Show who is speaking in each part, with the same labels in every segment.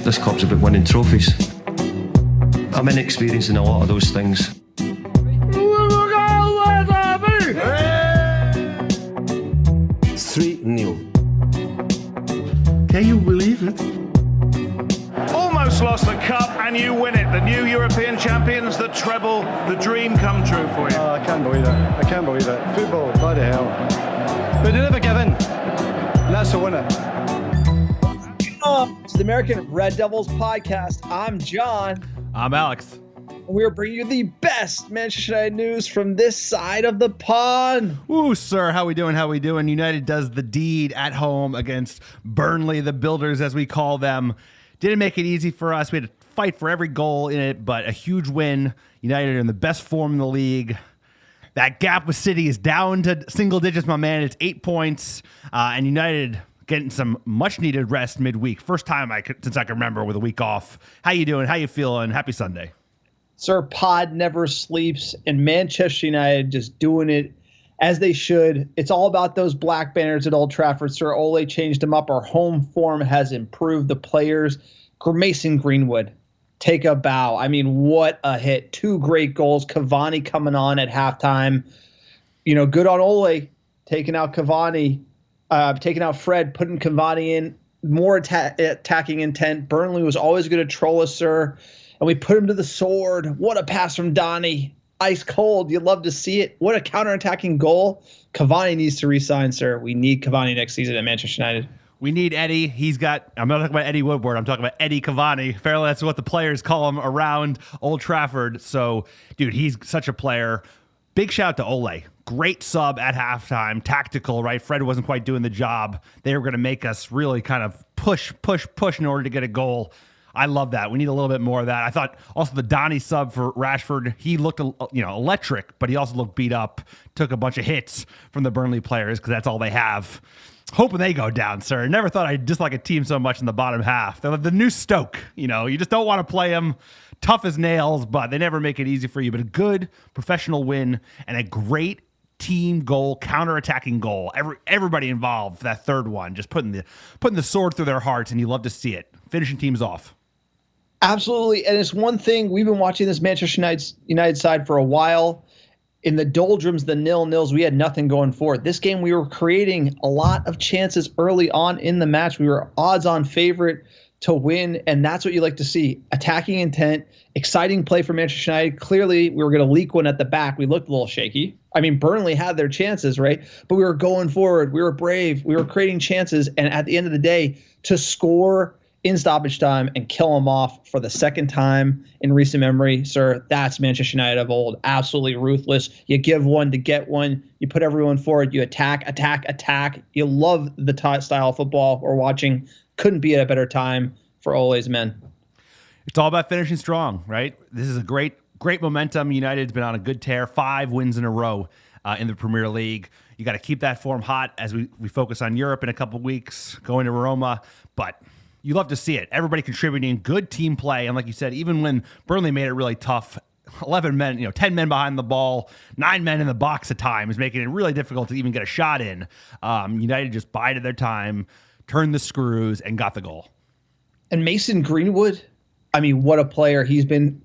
Speaker 1: This club's about winning trophies. I'm inexperienced in a lot of those things.
Speaker 2: 3-0.
Speaker 3: Can you believe it?
Speaker 4: Almost lost the cup and you win it. The new European champions, the treble, the dream come true for you.
Speaker 5: Oh, I can't believe it. I can't believe it. Football, bloody hell. But they never give in. And that's the winner.
Speaker 6: Welcome to the American Red Devils podcast. I'm John.
Speaker 7: I'm Alex.
Speaker 6: We're bringing you the best Manchester United news from this side of the pond.
Speaker 7: Ooh, sir, how we doing? How we doing? United does the deed at home against Burnley, the Builders, as we call them. Didn't make it easy for us. We had to fight for every goal in it, but a huge win. United are in the best form in the league. That gap with City is down to single digits, my man. It's 8 points, and United getting some much-needed rest midweek. First time since I can remember with a week off. How you doing? How you feeling? Happy Sunday.
Speaker 6: Sir, pod never sleeps, and Manchester United just doing it as they should. It's all about those black banners at Old Trafford. Sir Ole changed them up. Our home form has improved. The players, Mason Greenwood, take a bow. I mean, what a hit. 2 great goals. Cavani coming on at halftime. You know, good on Ole, taking out Cavani, taking out Fred, putting Cavani in. More attacking intent. Burnley was always going to troll us, sir. And we put him to the sword. What a pass from Donny. Ice cold. You'd love to see it. What a counterattacking goal. Cavani needs to re-sign, sir. We need Cavani next season at Manchester United.
Speaker 7: We need Eddie. I'm not talking about Eddie Woodward. I'm talking about Eddie Cavani. Fairly, that's what the players call him around Old Trafford. So, dude, he's such a player. Big shout out to Ole. Great sub at halftime. Tactical, right? Fred wasn't quite doing the job. They were going to make us really kind of push in order to get a goal. I love that. We need a little bit more of that. I thought also the Donny sub for Rashford, he looked electric, but he also looked beat up, took a bunch of hits from the Burnley players because that's all they have. Hoping they go down, sir. Never thought I'd dislike a team so much in the bottom half. They're the new Stoke. You just don't want to play them tough as nails, but they never make it easy for you. But a good professional win and a great team goal, counter-attacking goal. Everybody involved, that third one, just putting the sword through their hearts, and you love to see it. Finishing teams off.
Speaker 6: Absolutely. And it's one thing, we've been watching this Manchester United side for a while. In the doldrums, the nil-nils, we had nothing going for it. This game, we were creating a lot of chances early on in the match. We were odds-on favorite to win, and that's what you like to see. Attacking intent, exciting play for Manchester United. Clearly, we were going to leak one at the back. We looked a little shaky. I mean, Burnley had their chances, right? But we were going forward. We were brave. We were creating chances, and at the end of the day, to score in stoppage time and kill them off for the second time in recent memory, sir, that's Manchester United of old. Absolutely ruthless. You give one to get one. You put everyone forward. You attack. You love the style of football we're watching. Couldn't be at a better time for Ole's men.
Speaker 7: It's all about finishing strong, right? This is a great momentum. United's been on a good tear, 5 wins in a row in the Premier League. You got to keep that form hot as we focus on Europe in a couple weeks, going to Roma, but you love to see it. Everybody contributing, good team play. And like you said, even when Burnley made it really tough, 11 men, 10 men behind the ball, 9 men in the box at times, making it really difficult to even get a shot in. United just bided their time, turned the screws, and got the goal.
Speaker 6: And Mason Greenwood, I mean, what a player. He's been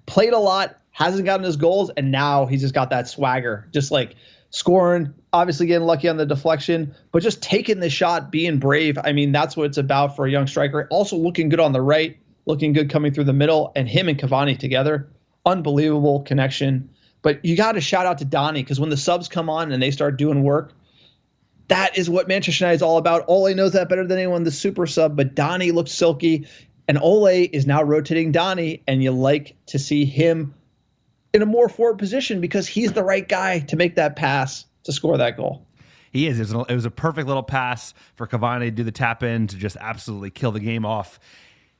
Speaker 6: played a lot, hasn't gotten his goals, and now he's just got that swagger. Just like scoring, obviously getting lucky on the deflection, but just taking the shot, being brave. I mean, that's what it's about for a young striker. Also looking good on the right, looking good coming through the middle, and him and Cavani together, unbelievable connection. But you got to shout out to Donny, because when the subs come on and they start doing work, that is what Manchester United is all about. Ole knows that better than anyone, the super sub, but Donny looks silky, and Ole is now rotating Donny, and you like to see him in a more forward position because he's the right guy to make that pass to score that goal.
Speaker 7: He is. It was a perfect little pass for Cavani to do the tap in to just absolutely kill the game off.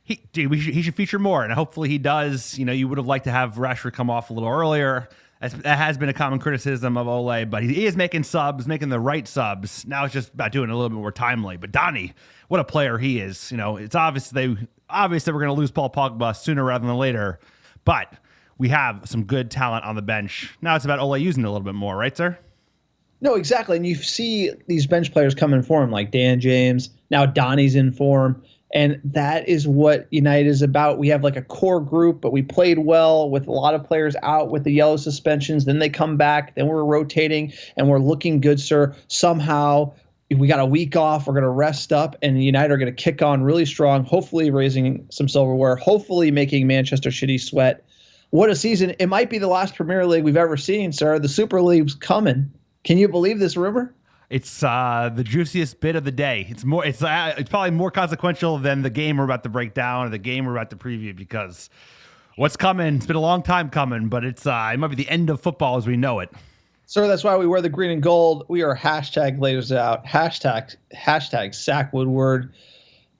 Speaker 7: He should feature more, and hopefully he does. You would have liked to have Rashford come off a little earlier. That has been a common criticism of Ole, but he is making subs, making the right subs. Now it's just about doing it a little bit more timely. But Donny, what a player he is. It's obvious they were going to lose Paul Pogba sooner rather than later, but we have some good talent on the bench. Now it's about Ole using it a little bit more, right, sir?
Speaker 6: No, exactly. And you see these bench players come in form, like Dan James. Now Donny's in form. And that is what United is about. We have like a core group, but we played well with a lot of players out with the yellow suspensions. Then they come back. Then we're rotating and we're looking good, sir. Somehow, if we got a week off, we're going to rest up, and United are going to kick on really strong, hopefully raising some silverware, hopefully making Manchester City sweat. What a season. It might be the last Premier League we've ever seen, sir. The Super League's coming. Can you believe this rumor?
Speaker 7: It's the juiciest bit of the day. It's probably more consequential than the game we're about to break down or the game we're about to preview, because what's coming, it's been a long time coming, but it might be the end of football as we know it.
Speaker 6: Sir, that's why we wear the green and gold. We are hashtag laters out. Hashtag sack Woodward.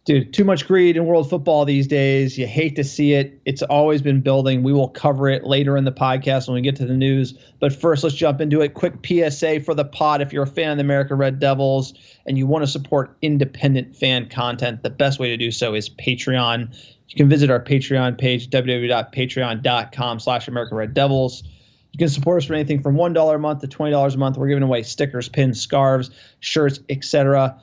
Speaker 6: Dude, too much greed in world football these days. You hate to see it. It's always been building. We will cover it later in the podcast when we get to the news. But first, let's jump into it. Quick PSA for the pod. If you're a fan of the American Red Devils and you want to support independent fan content, the best way to do so is Patreon. You can visit our Patreon page, www.patreon.com/American Red Devils. You can support us for anything from $1 a month to $20 a month. We're giving away stickers, pins, scarves, shirts, etc.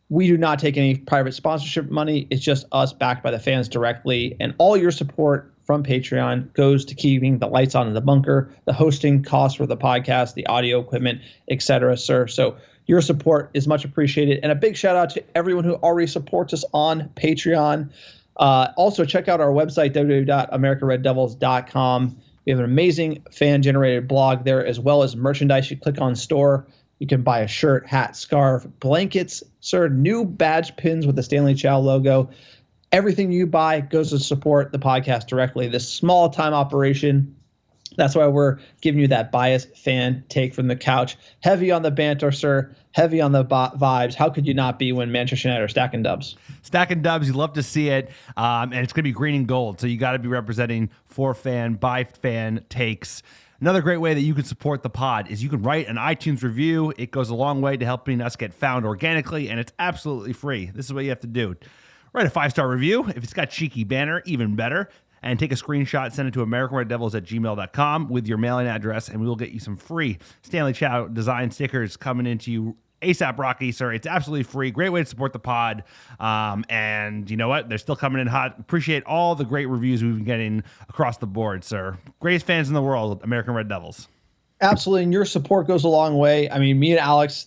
Speaker 6: We do not take any private sponsorship money. It's just us backed by the fans directly. And all your support from Patreon goes to keeping the lights on in the bunker, the hosting costs for the podcast, the audio equipment, etc., sir. So your support is much appreciated. And a big shout out to everyone who already supports us on Patreon. Also, check out our website, www.americanreddevils.com. We have an amazing fan-generated blog there, as well as merchandise. You click on store. You can buy a shirt, hat, scarf, blankets, sir, new badge pins with the Stanley Chow logo. Everything you buy goes to support the podcast directly. This small-time operation, that's why we're giving you that biased fan take from the couch. Heavy on the banter, sir. Heavy on the vibes. How could you not be when Manchester United are stacking dubs?
Speaker 7: Stacking dubs, you love to see it. And it's going to be green and gold, so you got to be representing for fan, by fan takes. Another great way that you can support the pod is you can write an iTunes review. It goes a long way to helping us get found organically, and it's absolutely free. This is what you have to do. Write a 5-star review. If it's got cheeky banner, even better. And take a screenshot, send it to americanreddevils@gmail.com with your mailing address, and we will get you some free Stanley Chow design stickers coming into you ASAP Rocky, sir. It's absolutely free. Great way to support the pod. And you know what? They're still coming in hot. Appreciate all the great reviews we've been getting across the board, sir. Greatest fans in the world, American Red Devils.
Speaker 6: Absolutely. And your support goes a long way. I mean, me and Alex,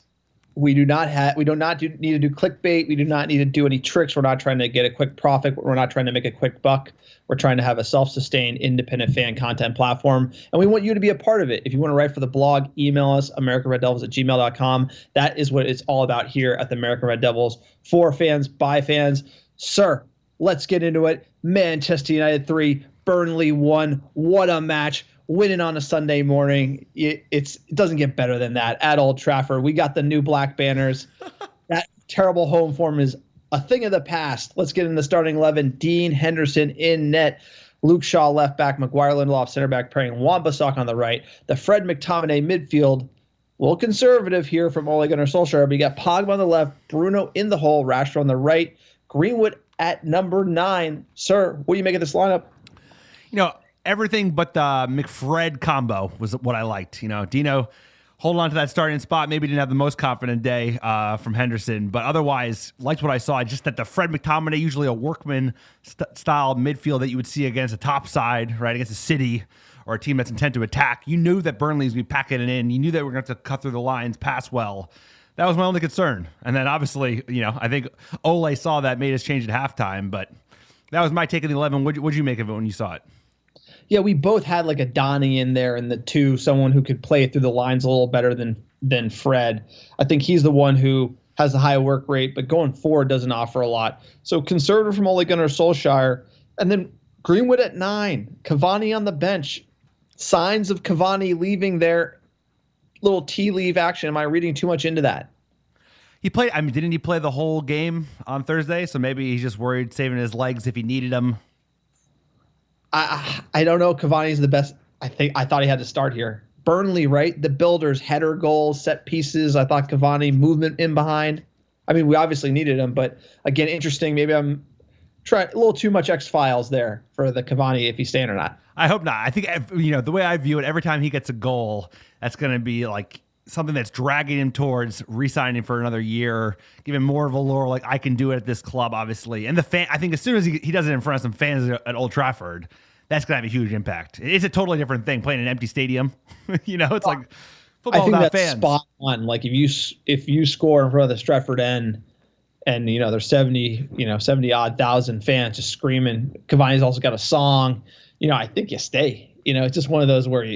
Speaker 6: we do not need to do clickbait. We do not need to do any tricks. We're not trying to get a quick profit. We're not trying to make a quick buck. We're trying to have a self-sustained, independent fan content platform, and we want you to be a part of it. If you want to write for the blog, email us, americanreddevils@gmail.com. That is what it's all about here at the American Red Devils. For fans, by fans. Sir, let's get into it. Manchester United 3, Burnley 1. What a match. Winning on a Sunday morning. It doesn't get better than that at Old Trafford. We got the new black banners. That terrible home form is a thing of the past. Let's get in the starting 11. Dean Henderson in net. Luke Shaw left back. Maguire Lindelof center back pairing. Wan-Bissaka on the right. The Fred McTominay midfield. A little conservative here from Ole Gunnar Solskjaer, but you got Pogba on the left. Bruno in the hole. Rashford on the right. Greenwood at number 9. Sir, what do you make of this lineup?
Speaker 7: You know, everything but the McFred combo was what I liked. You know, Dino holding on to that starting spot. Maybe didn't have the most confident day from Henderson, but otherwise liked what I saw. Just that the Fred McTominay, usually a workman style midfield that you would see against a top side, right, against a City or a team that's intent to attack. You knew that Burnley's be packing it in. You knew that we're going to have to cut through the lines, pass well. That was my only concern. And then obviously, you know, I think Ole saw that, made us change at halftime. But that was my take of the 11. What'd you make of it when you saw it?
Speaker 6: Yeah, we both had like a Donny in there in the 2, someone who could play through the lines a little better than Fred. I think he's the one who has the high work rate, but going forward doesn't offer a lot. So conservative from Ole Gunnar Solskjaer. And then Greenwood at 9, Cavani on the bench. Signs of Cavani leaving their little tea leave action. Am I reading too much into that?
Speaker 7: He played, I mean, didn't he play the whole game on Thursday? So maybe he's just worried saving his legs if he needed them.
Speaker 6: I don't know. Cavani's the best. I thought he had to start here. Burnley, right? The builders, header goals, set pieces. I thought Cavani movement in behind. I mean, we obviously needed him, but again, interesting. Maybe I'm trying a little too much X-Files there for the Cavani if he's staying or not.
Speaker 7: I hope not. I think, you know, the way I view it, every time he gets a goal, that's going to be like something that's dragging him towards re-signing for another year, giving more of a lure, like I can do it at this club, obviously. And I think as soon as he does it in front of some fans at Old Trafford, that's going to have a huge impact. It's a totally different thing playing in an empty stadium. It's like football
Speaker 6: I think
Speaker 7: without
Speaker 6: that's
Speaker 7: fans.
Speaker 6: spot on. Like if you score in front of the Stretford end and, there's 70 odd thousand fans just screaming, Cavani's also got a song, I think you stay. It's just one of those where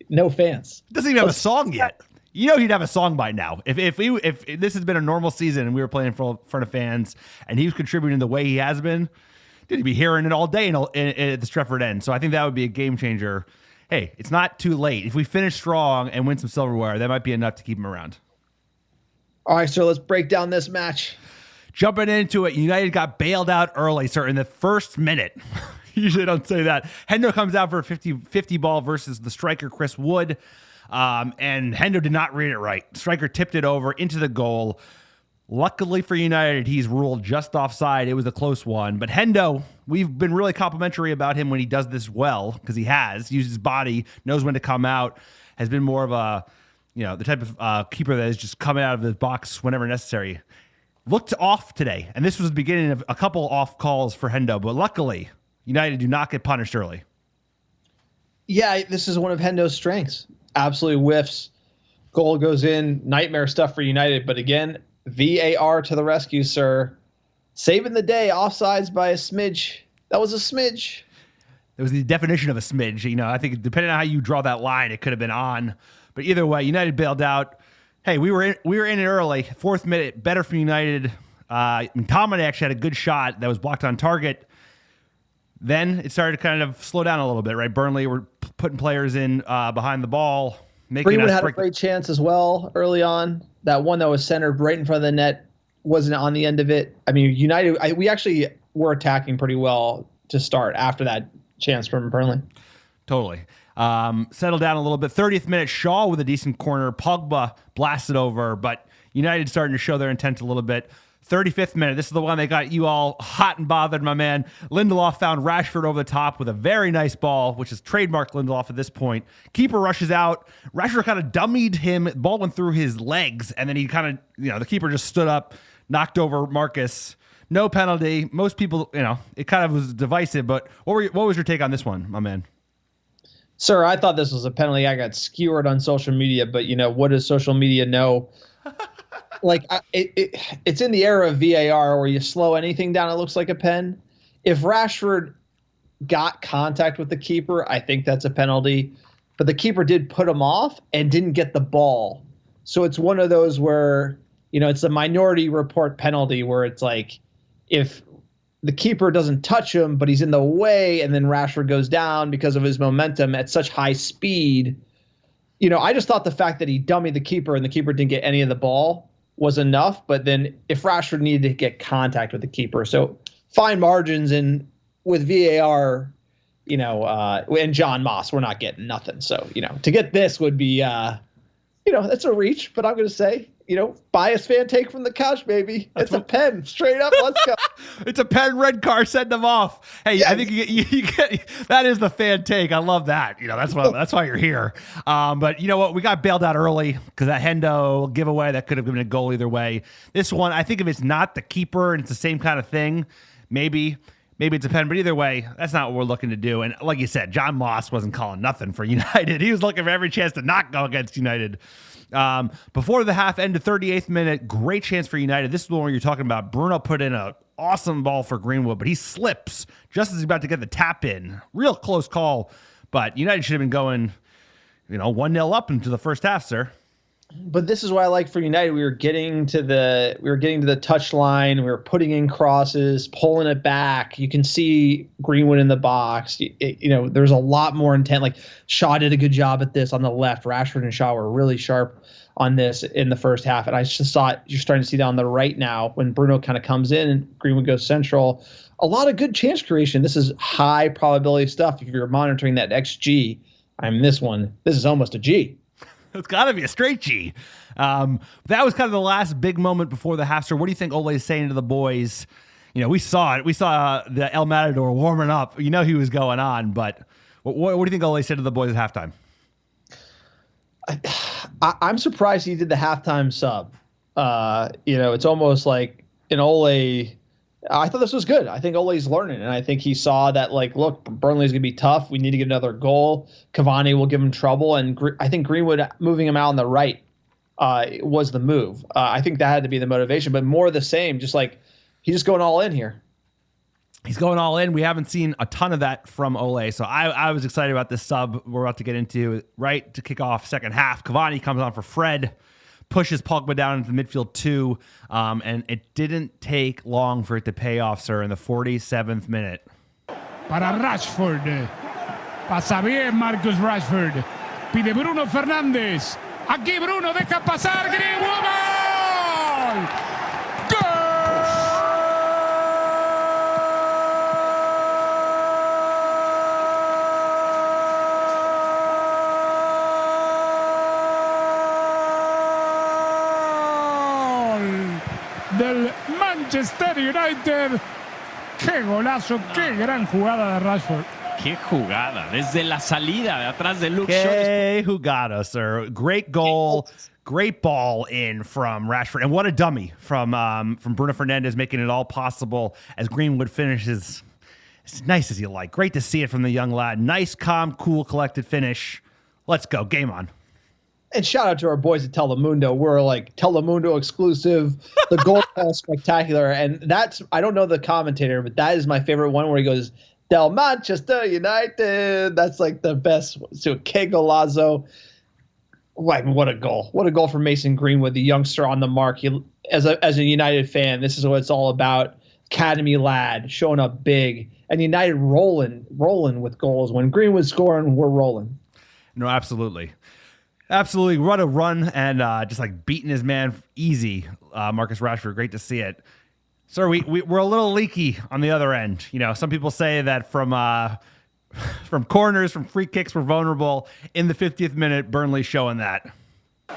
Speaker 6: no fans.
Speaker 7: Doesn't even have a song yet. He'd have a song by now. If this has been a normal season and we were playing in front of fans and he was contributing the way he has been, dude, he'd be hearing it all day at the Stretford end. So I think that would be a game changer. Hey, it's not too late. If we finish strong and win some silverware, that might be enough to keep him around.
Speaker 6: All right, so let's break down this match.
Speaker 7: Jumping into it, United got bailed out early, sir, in the first minute. Usually don't say that. Hendo comes out for a 50-50 ball versus the striker, Chris Wood. And Hendo did not read it right. Striker tipped it over into the goal. Luckily for United, he's ruled just offside. It was a close one. But Hendo, we've been really complimentary about him when he does this well, because he has used his body, knows when to come out, has been more of a, the type of keeper that is just coming out of the box whenever necessary. Looked off today, and this was the beginning of a couple off calls for Hendo, but luckily, United do not get punished early.
Speaker 6: Yeah, this is one of Hendo's strengths. Absolutely whiffs. Goal goes in. Nightmare stuff for United. But again, VAR to the rescue, sir. Saving the day. Offsides by a smidge. That was a smidge.
Speaker 7: It was the definition of a smidge. I think depending on how you draw that line, it could have been on. But either way, United bailed out. Hey, we were in it early. 4th minute, better for United. Tomine actually had a good shot that was blocked on target. Then it started to kind of slow down a little bit, right? Burnley were putting players in behind the ball.
Speaker 6: Greenwood had a great chance as well early on. That one that was centered right in front of the net wasn't on the end of it. I mean, United, we actually were attacking pretty well to start after that chance from Burnley.
Speaker 7: Totally. Settled down a little bit. 30th minute, Shaw with a decent corner. Pogba blasted over, but United starting to show their intent a little bit. 35th minute. This is the one that got you all hot and bothered, my man. Lindelof found Rashford over the top with a very nice ball, which is trademark Lindelof at this point. Keeper rushes out. Rashford kind of dummied him. The ball went through his legs, and then he kind of, the keeper just stood up, knocked over Marcus. No penalty. Most people, it kind of was divisive, but what was your take on this one, my man?
Speaker 6: Sir, I thought this was a penalty. I got skewered on social media, but what does social media know? It's in the era of VAR where you slow anything down, it looks like a pen. If Rashford got contact with the keeper, I think that's a penalty. But the keeper did put him off and didn't get the ball. So it's one of those where, it's a minority report penalty where it's like if the keeper doesn't touch him, but he's in the way, and then Rashford goes down because of his momentum at such high speed. I just thought the fact that he dummied the keeper and the keeper didn't get any of the ball was enough. But then if Rashford needed to get contact with the keeper, so fine margins, and with VAR, and John Moss, we're not getting nothing. So, to get this would be, that's a reach, but I'm going to say, bias fan take from the couch, baby. It's a pen, straight up. Let's go.
Speaker 7: It's a pen, red card, send them off. Hey, yeah. I think you get that is the fan take. I love that. That's why you're here. But you know what? We got bailed out early because that Hendo giveaway that could have been a goal either way. This one, I think if it's not the keeper and it's the same kind of thing, maybe it's a pen. But either way, that's not what we're looking to do. And like you said, John Moss wasn't calling nothing for United. He was looking for every chance to not go against United. Before the half ended, 38th minute, great chance for United. This is the one where you're talking about. Bruno put in an awesome ball for Greenwood, but he slips just as he's about to get the tap in. Real close call, but United should have been going, 1-0 up into the first half, sir.
Speaker 6: But this is what I like for United. We were getting to the touch line. We were putting in crosses, pulling it back. You can see Greenwood in the box. There's a lot more intent. Like Shaw did a good job at this on the left. Rashford and Shaw were really sharp on this in the first half. And I just thought you're starting to see down the right now when Bruno kind of comes in and Greenwood goes central. A lot of good chance creation. This is high probability stuff. If you're monitoring that XG, this is almost a G.
Speaker 7: It's got to be a straight G. That was kind of the last big moment before the half. So what do you think Ole is saying to the boys? We saw it. We saw the El Matador warming up. He was going on. But what do you think Ole said to the boys at halftime?
Speaker 6: I'm surprised he did the halftime sub. It's almost like an Ole. I thought this was good. I think Ole's learning, and I think he saw that, like, look, Burnley's going to be tough. We need to get another goal. Cavani will give him trouble, and I think Greenwood moving him out on the right was the move. I think that had to be the motivation, but more of the same, just like he's just going all in here.
Speaker 7: He's going all in. We haven't seen a ton of that from Ole, so I was excited about this sub we're about to get into. Right to kick off second half, Cavani comes on for Fred, pushes Pogba down into the midfield too, and it didn't take long for it to pay off, sir, in the 47th minute.
Speaker 2: Para Rashford. Pasa bien Marcus Rashford. Pide Bruno Fernández. Aquí Bruno deja pasar. Greenwood. Del Manchester United. Qué golazo, qué gran jugada de Rashford.
Speaker 8: Qué jugada, desde la salida de atrás de Luke Shaw.
Speaker 7: Qué jugada, sir. Great goal, great ball in from Rashford, and what a dummy from Bruno Fernandes, making it all possible as Greenwood finishes as nice as you like. Great to see it from the young lad. Nice, calm, cool, collected finish. Let's go. Game on.
Speaker 6: And shout out to our boys at Telemundo. We're like Telemundo exclusive. The goal is spectacular. And that's, I don't know the commentator, but that is my favorite one where he goes, Del Manchester United. That's like the best. So que golazo. What a goal. What a goal from Mason Greenwood, the youngster on the mark. As a United fan, this is what it's all about. Academy lad, showing up big. And United rolling with goals. When Greenwood's scoring, we're rolling.
Speaker 7: No, absolutely. Absolutely. What a run, and just like beating his man easy. Marcus Rashford, great to see it. Sir, we're a little leaky on the other end. You know, some people say that from corners, from free kicks, we're vulnerable. In the 50th minute, Burnley showing that.
Speaker 2: Por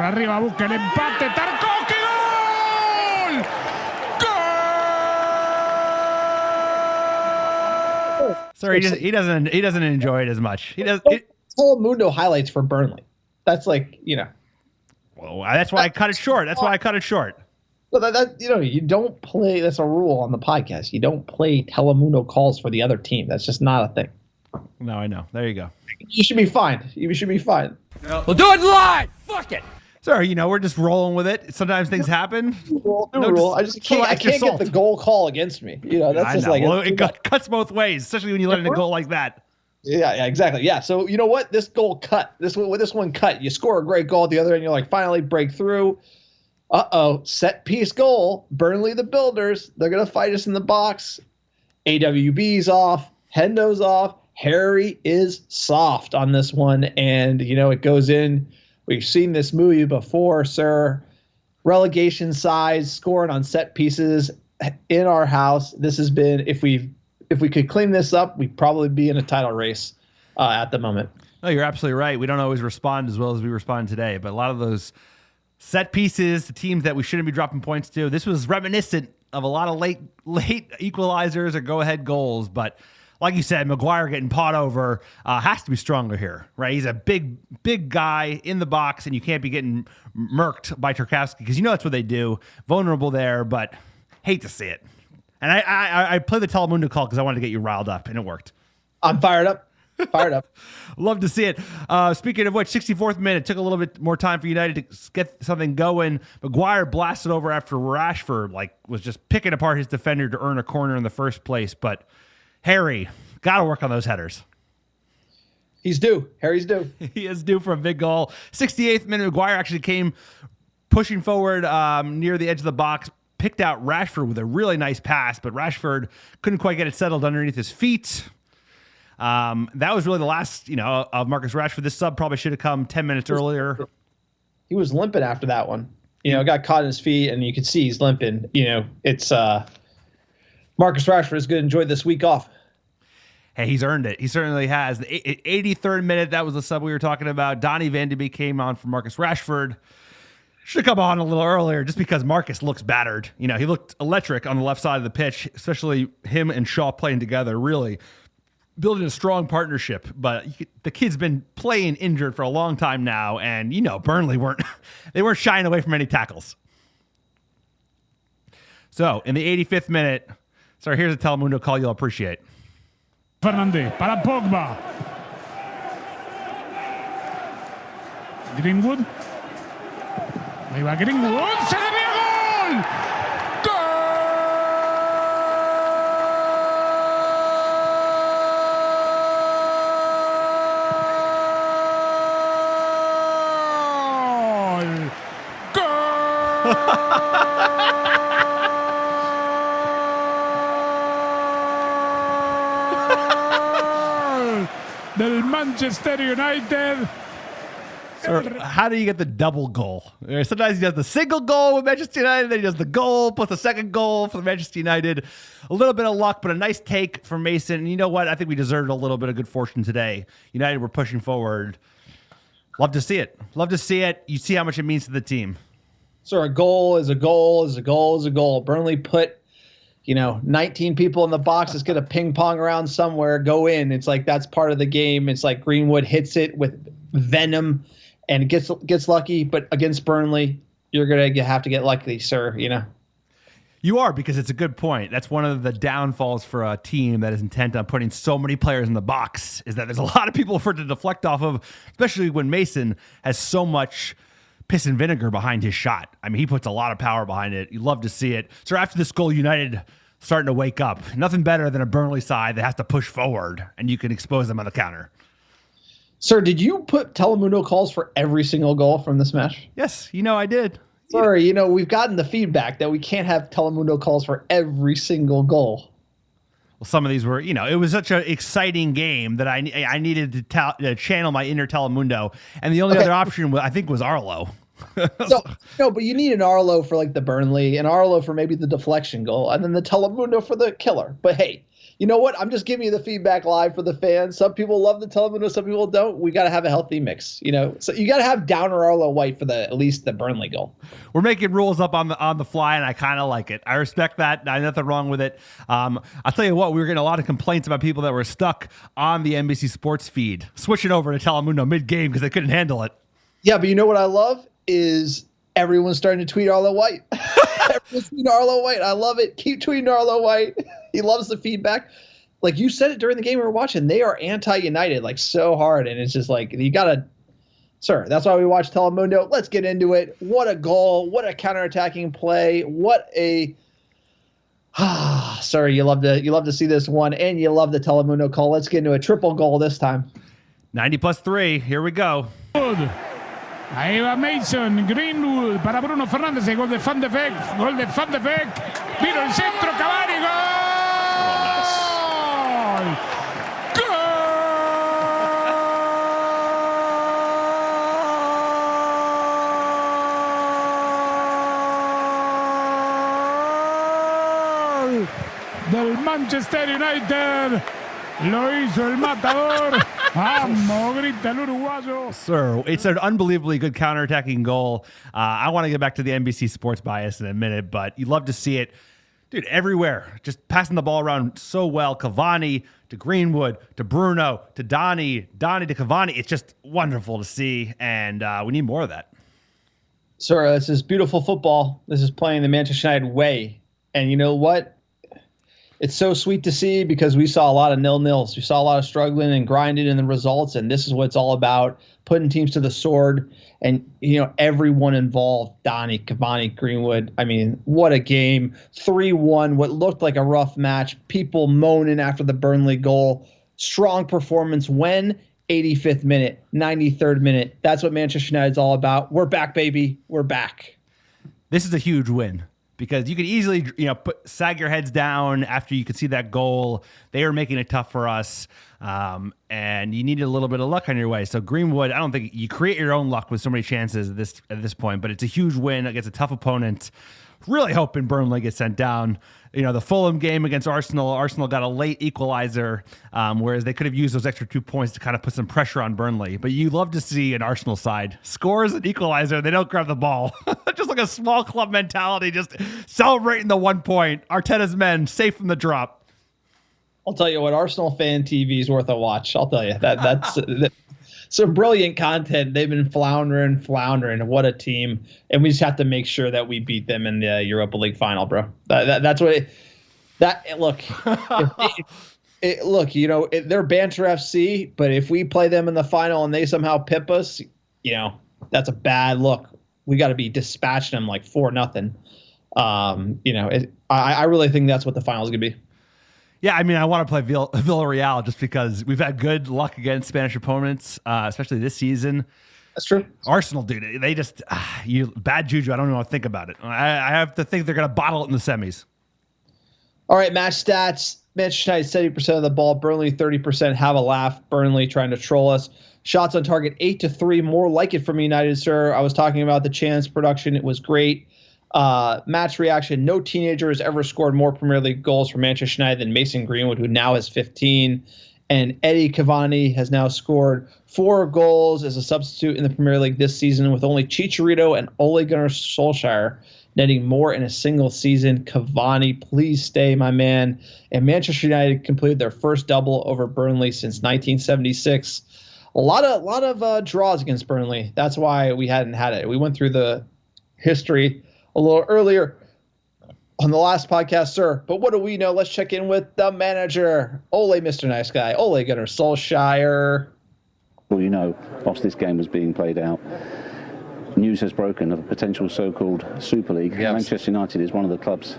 Speaker 2: arriba busca el empate. Tarkovsky, gol!
Speaker 7: Sir, he doesn't enjoy it as much. He does.
Speaker 6: Telemundo highlights for Burnley. That's like,
Speaker 7: Well, that's why I cut it short.
Speaker 6: Well, you don't play. That's a rule on the podcast. You don't play Telemundo calls for the other team. That's just not a thing.
Speaker 7: No, I know. There you go.
Speaker 6: You should be fine. You should be fine.
Speaker 8: We'll do it live. Fuck it.
Speaker 7: Sir, we're just rolling with it. Sometimes things happen.
Speaker 6: Rule. I can't get the goal call against me. That's just like
Speaker 7: well, it cuts both ways, especially when you let in a goal like that.
Speaker 6: Yeah, exactly. Yeah. So you know what? This goal cut. This one cut. You score a great goal at the other end. You're like, finally break through. Set piece goal. Burnley the Builders. They're gonna fight us in the box. AWB's off. Hendo's off. Harry is soft on this one, and it goes in. We've seen this movie before, sir. Relegation size, scoring on set pieces in our house. This has been, if we could clean this up, we'd probably be in a title race at the moment.
Speaker 7: No, you're absolutely right. We don't always respond as well as we respond today, but a lot of those set pieces, the teams that we shouldn't be dropping points to, this was reminiscent of a lot of late equalizers or go-ahead goals, but like you said, Maguire getting pawed over has to be stronger here, right? He's a big guy in the box, and you can't be getting murked by Tarkowski because that's what they do. Vulnerable there, but hate to see it. And I played the Telemundo call because I wanted to get you riled up, and it worked.
Speaker 6: I'm fired up.
Speaker 7: Love to see it. Speaking of which, 64th minute, took a little bit more time for United to get something going. Maguire blasted over after Rashford was just picking apart his defender to earn a corner in the first place, but Harry, got to work on those headers.
Speaker 6: He's due. Harry's due.
Speaker 7: He is due for a big goal. 68th minute, Maguire actually came pushing forward near the edge of the box, picked out Rashford with a really nice pass, but Rashford couldn't quite get it settled underneath his feet. That was really the last, of Marcus Rashford. This sub probably should have come 10 minutes earlier.
Speaker 6: He was limping after that one. Got caught in his feet, and you could see he's limping. It's Marcus Rashford is going to enjoy this week off.
Speaker 7: Hey, he's earned it. He certainly has. The 83rd minute, that was the sub we were talking about. Donny Van de Beek came on for Marcus Rashford. Should have come on a little earlier just because Marcus looks battered. He looked electric on the left side of the pitch, especially him and Shaw playing together. Really building a strong partnership, but the kid's been playing injured for a long time now, and Burnley weren't shying away from any tackles. So in the 85th minute, here's a Telemundo call you'll appreciate.
Speaker 2: Fernandez para Pogba. Greenwood. Ahí va Greenwood. ¡Se le ve gol! Del Manchester United.
Speaker 7: Sir, how do you get the double goal? Sometimes he does the single goal with Manchester United, then he does the goal plus the second goal for Manchester United. A little bit of luck, but a nice take from Mason. And you know what? I think we deserved a little bit of good fortune today. United were pushing forward. Love to see it. Love to see it. You see how much it means to the team.
Speaker 6: So a goal is a goal is a goal is a goal. Burnley put 19 people in the box. It's going to ping pong around somewhere, go in. It's like that's part of the game. It's like Greenwood hits it with venom and gets lucky. But against Burnley, you're going to have to get lucky, sir.
Speaker 7: You are, because it's a good point. That's one of the downfalls for a team that is intent on putting so many players in the box, is that there's a lot of people for it to deflect off of, especially when Mason has so much piss and vinegar behind his shot. I mean, he puts a lot of power behind it. You love to see it. So after this goal, United starting to wake up. Nothing better than a Burnley side that has to push forward, and you can expose them on the counter.
Speaker 6: Sir, did you put Telemundo calls for every single goal from this match?
Speaker 7: Yes, I did.
Speaker 6: Sorry, we've gotten the feedback that we can't have Telemundo calls for every single goal.
Speaker 7: Well, some of these were, it was such an exciting game that I needed to channel my inner Telemundo. And the only other option, I think, was Arlo.
Speaker 6: No, but you need an Arlo for like the Burnley, an Arlo for maybe the deflection goal, and then the Telemundo for the killer. But hey, you know what? I'm just giving you the feedback live for the fans. Some people love the Telemundo, some people don't. We got to have a healthy mix, So you got to have Downer Arlo White for at least the Burnley goal.
Speaker 7: We're making rules up on the fly, and I kind of like it. I respect that. There's nothing wrong with it. I'll tell you what, we were getting a lot of complaints about people that were stuck on the NBC Sports feed, switching over to Telemundo mid-game because they couldn't handle it.
Speaker 6: Yeah, but you know what I love is everyone's starting to tweet Arlo White. Everyone's tweeting Arlo White. I love it. Keep tweeting Arlo White. He loves the feedback. Like you said it during the game we were watching, they are anti-United like so hard, and it's just like you gotta, sir. That's why we watch Telemundo. Let's get into it. What a goal! What a counterattacking play! What a sir. You love to see this one, and you love the Telemundo call. Let's get into a triple goal this time.
Speaker 7: 90+3. Here we go.
Speaker 2: Good. Ahí va Mason, Greenwood para Bruno Fernández, el gol de Van de Beek, vino el centro, Cavani, gol del Manchester United. Lo hizo el matador. Vamos, grita el uruguayo.
Speaker 7: Sir, it's an unbelievably good counterattacking goal. I want to get back to the NBC Sports bias in a minute, but you love to see it. Dude, everywhere. Just passing the ball around so well. Cavani to Greenwood to Bruno to Donny to Cavani. It's just wonderful to see, and we need more of that.
Speaker 6: Sir, this is beautiful football. This is playing the Manchester United way. And you know what? It's so sweet to see because we saw a lot of 0-0s. We saw a lot of struggling and grinding in the results, and this is what it's all about, putting teams to the sword. And, everyone involved, Donny, Cavani, Greenwood. I mean, what a game. 3-1, what looked like a rough match. People moaning after the Burnley goal. Strong performance when 85th minute, 93rd minute. That's what Manchester United's all about. We're back, baby. We're back.
Speaker 7: This is a huge win, because you could easily, sag your heads down after you could see that goal. They were making it tough for us, and you needed a little bit of luck on your way. So Greenwood, I don't think you create your own luck with so many chances at this point, but it's a huge win against a tough opponent. Really hoping Burnley gets sent down. The Fulham game against Arsenal got a late equalizer, whereas they could have used those extra 2 points to kind of put some pressure on Burnley. But you love to see an Arsenal side scores an equalizer, they don't grab the ball. Just like a small club mentality, just celebrating the 1 point. Arteta's men safe from the drop.
Speaker 6: I'll tell you what, Arsenal fan TV is worth a watch. I'll tell you that's some brilliant content. They've been floundering. What a team! And we just have to make sure that we beat them in the Europa League final, bro. That's what. Look, look. They're banter FC, but if we play them in the final and they somehow pip us, that's a bad look. We got to be dispatching them like 4-0. I really think that's what the final is gonna be.
Speaker 7: Yeah, I mean, I want to play Villarreal just because we've had good luck against Spanish opponents, especially this season.
Speaker 6: That's true.
Speaker 7: Arsenal, dude, they just bad juju. I don't even want to think about it. I have to think they're going to bottle it in the semis.
Speaker 6: All right, match stats. Manchester United 70% of the ball. Burnley 30%. Have a laugh. Burnley trying to troll us. Shots on target 8-3. More like it from United, sir. I was talking about the chance production. It was great. Match reaction. No teenager has ever scored more Premier League goals for Manchester United than Mason Greenwood, who now has 15. And Eddie Cavani has now scored 4 goals as a substitute in the Premier League this season, with only Chicharito and Ole Gunnar Solskjaer netting more in a single season. Cavani, please stay, my man. And Manchester United completed their first double over Burnley since 1976. A lot of draws against Burnley. That's why we hadn't had it. We went through the history a little earlier on the last podcast, sir. But what do we know? Let's check in with the manager, Ole, Mr. Nice Guy, Ole Gunnar Solskjaer.
Speaker 9: Well, whilst this game was being played out, news has broken of a potential so-called Super League. Yes. Manchester United is one of the clubs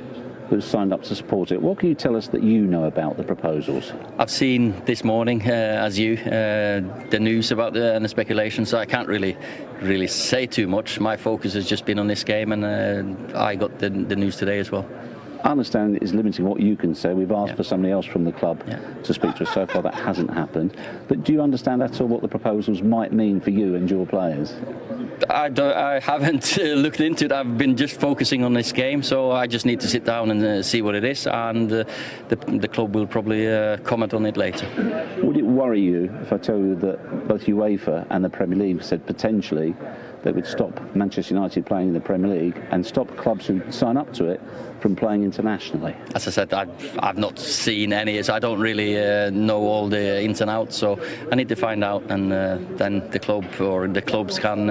Speaker 9: who's signed up to support it. What can you tell us that you know about the proposals?
Speaker 10: I've seen this morning, as you, the news about and the speculation, so I can't really say too much. My focus has just been on this game, and I got the news today as well.
Speaker 9: I understand it is limiting what you can say. We've asked for somebody else from the club to speak to us. So far that hasn't happened. But do you understand at all what the proposals might mean for you and your players?
Speaker 10: I haven't looked into it. I've been just focusing on this game, so I just need to sit down and see what it is, and the club will probably comment on it later.
Speaker 9: Would it worry you if I tell you that both UEFA and the Premier League said potentially that would stop Manchester United playing in the Premier League and stop clubs who sign up to it from playing internationally?
Speaker 10: As I said, I've not seen any, so I don't really know all the ins and outs, so I need to find out, and then the club or the clubs can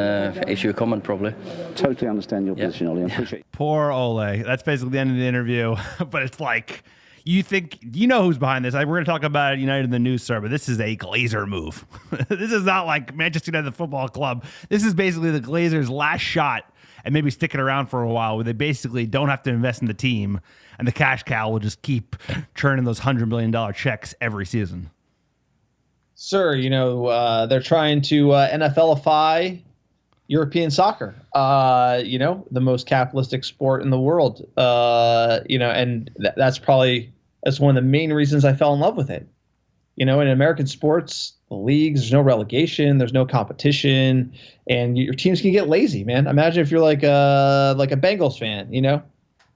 Speaker 10: issue a comment probably.
Speaker 9: Totally understand your position, Ollie. I appreciate it.
Speaker 7: Poor Ole. That's basically the end of the interview, but it's like, you think, who's behind this. We're going to talk about United in the news, sir, but this is a Glazer move. This is not like Manchester United Football Club. This is basically the Glazers' last shot and maybe sticking around for a while, where they basically don't have to invest in the team, and the cash cow will just keep churning those $100 million checks every season.
Speaker 6: Sir, they're trying to NFLify European soccer, the most capitalistic sport in the world, and that's one of the main reasons I fell in love with it. In American sports, the leagues, there's no relegation, there's no competition, and your teams can get lazy, man. Imagine if you're like a Bengals fan,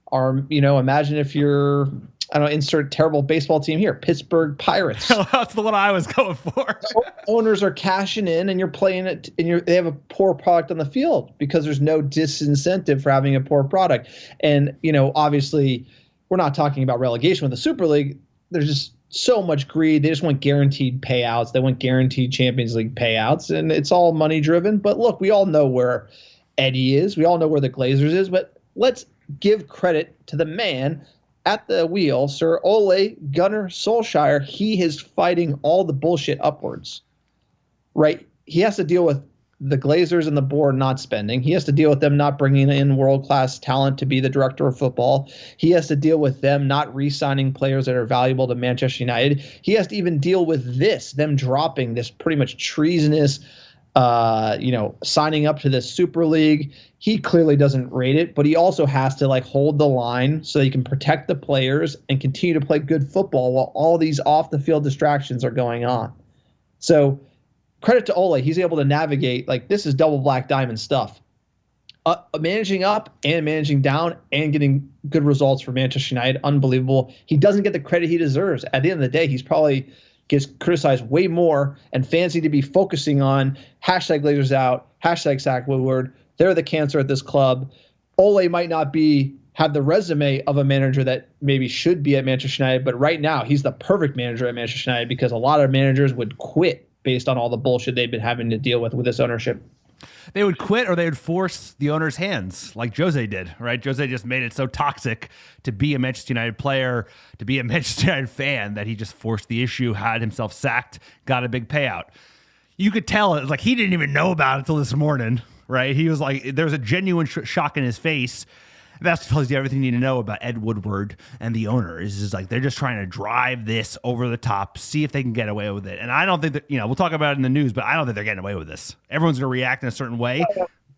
Speaker 6: or imagine if you're, insert terrible baseball team here, Pittsburgh Pirates.
Speaker 7: That's the one I was going for.
Speaker 6: Owners are cashing in, and you're playing it, and they have a poor product on the field because there's no disincentive for having a poor product. And obviously, we're not talking about relegation with the Super League. There's just so much greed. They just want guaranteed payouts. They want guaranteed Champions League payouts, and it's all money driven. But look, we all know where Eddie is. We all know where the Glazers is. But let's give credit to the man at the wheel, Sir Ole Gunnar Solskjaer. He is fighting all the bullshit upwards, right? He has to deal with the Glazers and the board not spending. He has to deal with them not bringing in world-class talent to be the director of football. He has to deal with them not re-signing players that are valuable to Manchester United. He has to even deal with them dropping this pretty much treasonous, signing up to this Super League. He clearly doesn't rate it, but he also has to hold the line so he can protect the players and continue to play good football while all these off-the-field distractions are going on. So credit to Ole. He's able to navigate, this is double black diamond stuff. Managing up and managing down and getting good results for Manchester United. Unbelievable. He doesn't get the credit he deserves. At the end of the day, he's probably gets criticized way more, and fans need to be focusing on #Glazers out, #Sack Woodward. They're the cancer at this club. Ole might not be have the resume of a manager that maybe should be at Manchester United, but right now he's the perfect manager at Manchester United because a lot of managers would quit based on all the bullshit they've been having to deal with this ownership.
Speaker 7: They would quit or they would force the owner's hands like Jose did, right? Jose just made it so toxic to be a Manchester United player, to be a Manchester United fan, that he just forced the issue, had himself sacked, got a big payout. You could tell it was like he didn't even know about it until this morning, right? He was like, there was a genuine shock in his face. That tells you everything you need to know about Ed Woodward and the owner. Is just like they're just trying to drive this over the top, see if they can get away with it. And I don't think that, we'll talk about it in the news, but I don't think they're getting away with this. Everyone's going to react in a certain way.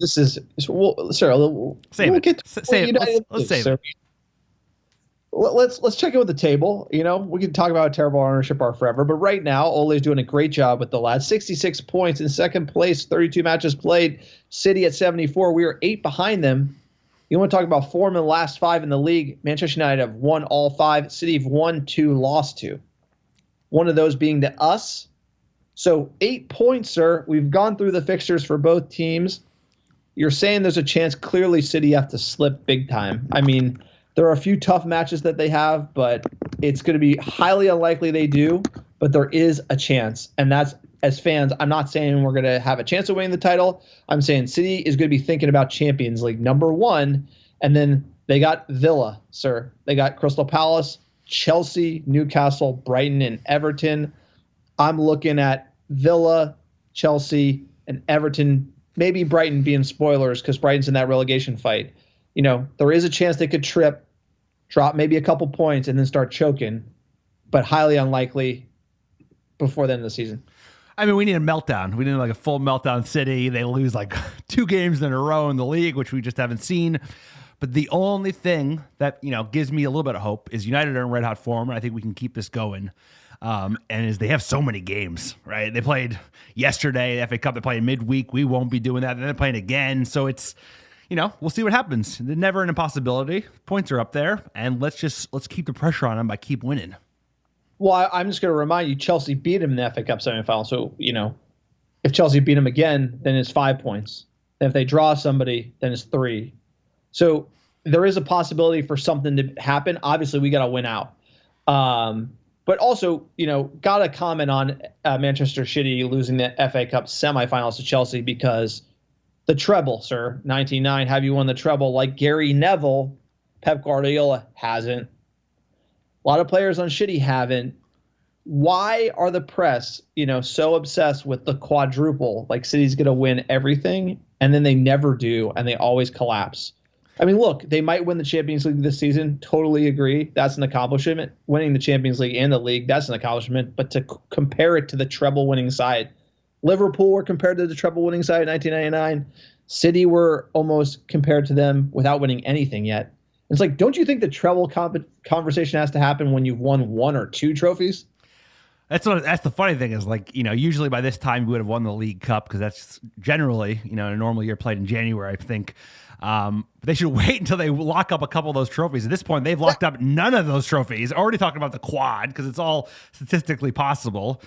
Speaker 6: This is, well, sir,
Speaker 7: save it. Let's save it.
Speaker 6: Let's check in with the table. We can talk about terrible ownership are forever, but right now Ole's doing a great job with the lads. 66 points in second place, 32 matches played. City at 74. We are 8 behind them. You want to talk about form in the last 5 in the league? Manchester United have won all 5. City have won 2, lost 2. One of those being to us. So 8 points, sir. We've gone through the fixtures for both teams. You're saying there's a chance clearly City have to slip big time. I mean, there are a few tough matches that they have, but it's going to be highly unlikely they do. But there is a chance. And that's, as fans, I'm not saying we're going to have a chance of winning the title. I'm saying City is going to be thinking about Champions League #1. And then they got Villa, sir. They got Crystal Palace, Chelsea, Newcastle, Brighton, and Everton. I'm looking at Villa, Chelsea, and Everton. Maybe Brighton being spoilers because Brighton's in that relegation fight. There is a chance they could trip, drop maybe a couple points, and then start choking. But highly unlikely before the end of the season.
Speaker 7: I mean, we need a meltdown. We need like a full meltdown City. They lose like 2 games in a row in the league, which we just haven't seen. But the only thing that, gives me a little bit of hope is United are in red hot form. And I think we can keep this going. And is they have so many games, right? They played yesterday, the FA Cup, they played midweek. We won't be doing that. Then they're playing again. So it's, we'll see what happens. They're never an impossibility. Points are up there. And let's keep the pressure on them by keep winning.
Speaker 6: Well, I'm just going to remind you, Chelsea beat him in the FA Cup semifinal. So, if Chelsea beat him again, then it's 5 points. And if they draw somebody, then it's 3. So there is a possibility for something to happen. Obviously, we got to win out. But also, got to comment on Manchester City losing the FA Cup semifinals to Chelsea because the treble, sir, 1999, have you won the treble like Gary Neville? Pep Guardiola hasn't. A lot of players on City haven't. Why are the press, so obsessed with the quadruple? Like City's going to win everything, and then they never do, and they always collapse. I mean, look, they might win the Champions League this season. Totally agree. That's an accomplishment. Winning the Champions League and the league, that's an accomplishment. But to compare it to the treble-winning side, Liverpool were compared to the treble-winning side in 1999. City were almost compared to them without winning anything yet. It's like, don't you think the treble conversation has to happen when you've won 1 or 2 trophies?
Speaker 7: That's the funny thing is usually by this time we would have won the League Cup because that's generally, in a normal year played in January, I think. They should wait until they lock up a couple of those trophies. At this point, they've locked up none of those trophies. Already talking about the quad because it's all statistically possible.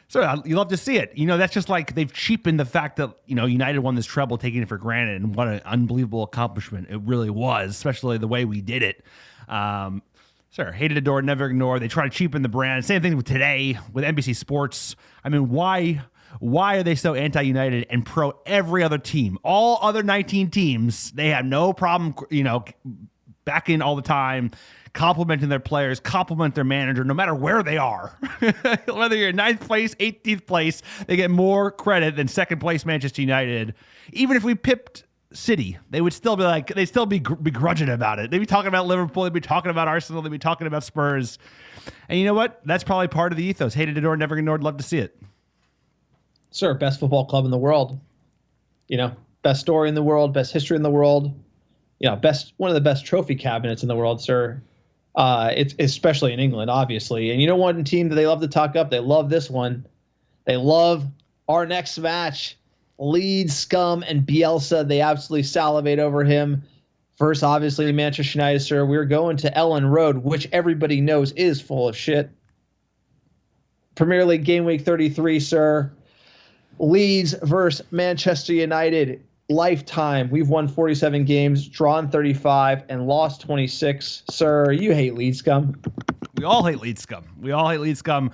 Speaker 7: So you love to see it. That's just like they've cheapened the fact that, United won this treble, taking it for granted, and what an unbelievable accomplishment it really was, especially the way we did it. Hated, adored, never ignored. They try to cheapen the brand. Same thing with today with NBC Sports. I mean, why are they so anti-United and pro every other team? All other 19 teams, they have no problem, back in all the time, complimenting their players, compliment their manager, no matter where they are. Whether you're in 9th place, 18th place, they get more credit than 2nd place Manchester United. Even if we pipped City, they would still be they'd still be begrudging about it. They'd be talking about Liverpool, they'd be talking about Arsenal, they'd be talking about Spurs. And you know what? That's probably part of the ethos. Hated, adored, never ignored, love to see it.
Speaker 6: Sir, best football club in the world. Best story in the world, best history in the world. One of the best trophy cabinets in the world, sir. It's especially in England, obviously. And one team that they love to talk up? They love this one. They love our next match. Leeds, scum, and Bielsa. They absolutely salivate over him. First, obviously, Manchester United, sir. We're going to Ellen Road, which everybody knows is full of shit. Premier League Game Week 33, sir. Leeds versus Manchester United. lifetime, we've won 47 games, drawn 35, and lost 26. Sir, you hate Leeds scum.
Speaker 7: We all hate Leeds scum. We all hate Leeds scum.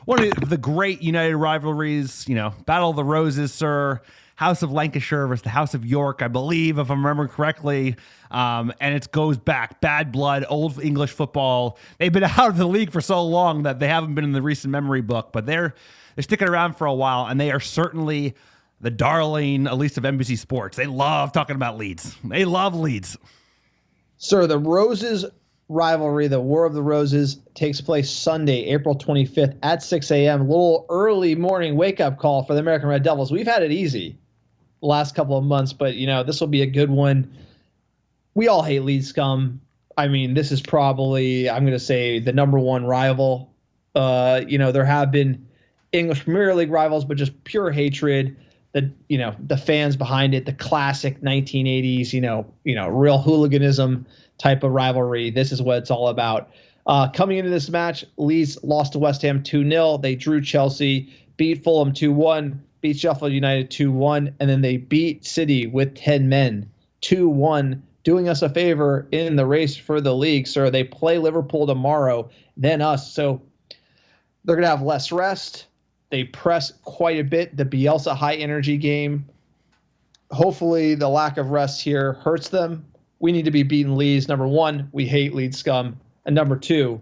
Speaker 7: One of the great United rivalries, Battle of the Roses, sir. House of Lancashire versus the House of York, I believe, if I'm remembering correctly. And it goes back. Bad blood, old English football. They've been out of the league for so long that they haven't been in the recent memory book, but they're sticking around for a while, and they are certainly the darling, at least of NBC Sports. They love talking about Leeds. They love Leeds.
Speaker 6: Sir, the Roses rivalry, the War of the Roses, takes place Sunday, April 25th at 6 a.m. A little early morning wake-up call for the American Red Devils. We've had it easy the last couple of months, but, this will be a good one. We all hate Leeds scum. I mean, this is probably, I'm going to say, the number one rival. There have been English Premier League rivals, but just pure hatred. The fans behind it, the classic 1980s, real hooliganism type of rivalry. This is what it's all about. Coming into this match, Leeds lost to West Ham 2-0. They drew Chelsea, beat Fulham 2-1, beat Sheffield United 2-1, and then they beat City with 10 men 2-1, doing us a favor in the race for the league, sir. They play Liverpool tomorrow, then us. So they're going to have less rest. They press quite a bit. The Bielsa high-energy game. Hopefully the lack of rest here hurts them. We need to be beating Leeds. Number one, we hate Leeds scum. And number two,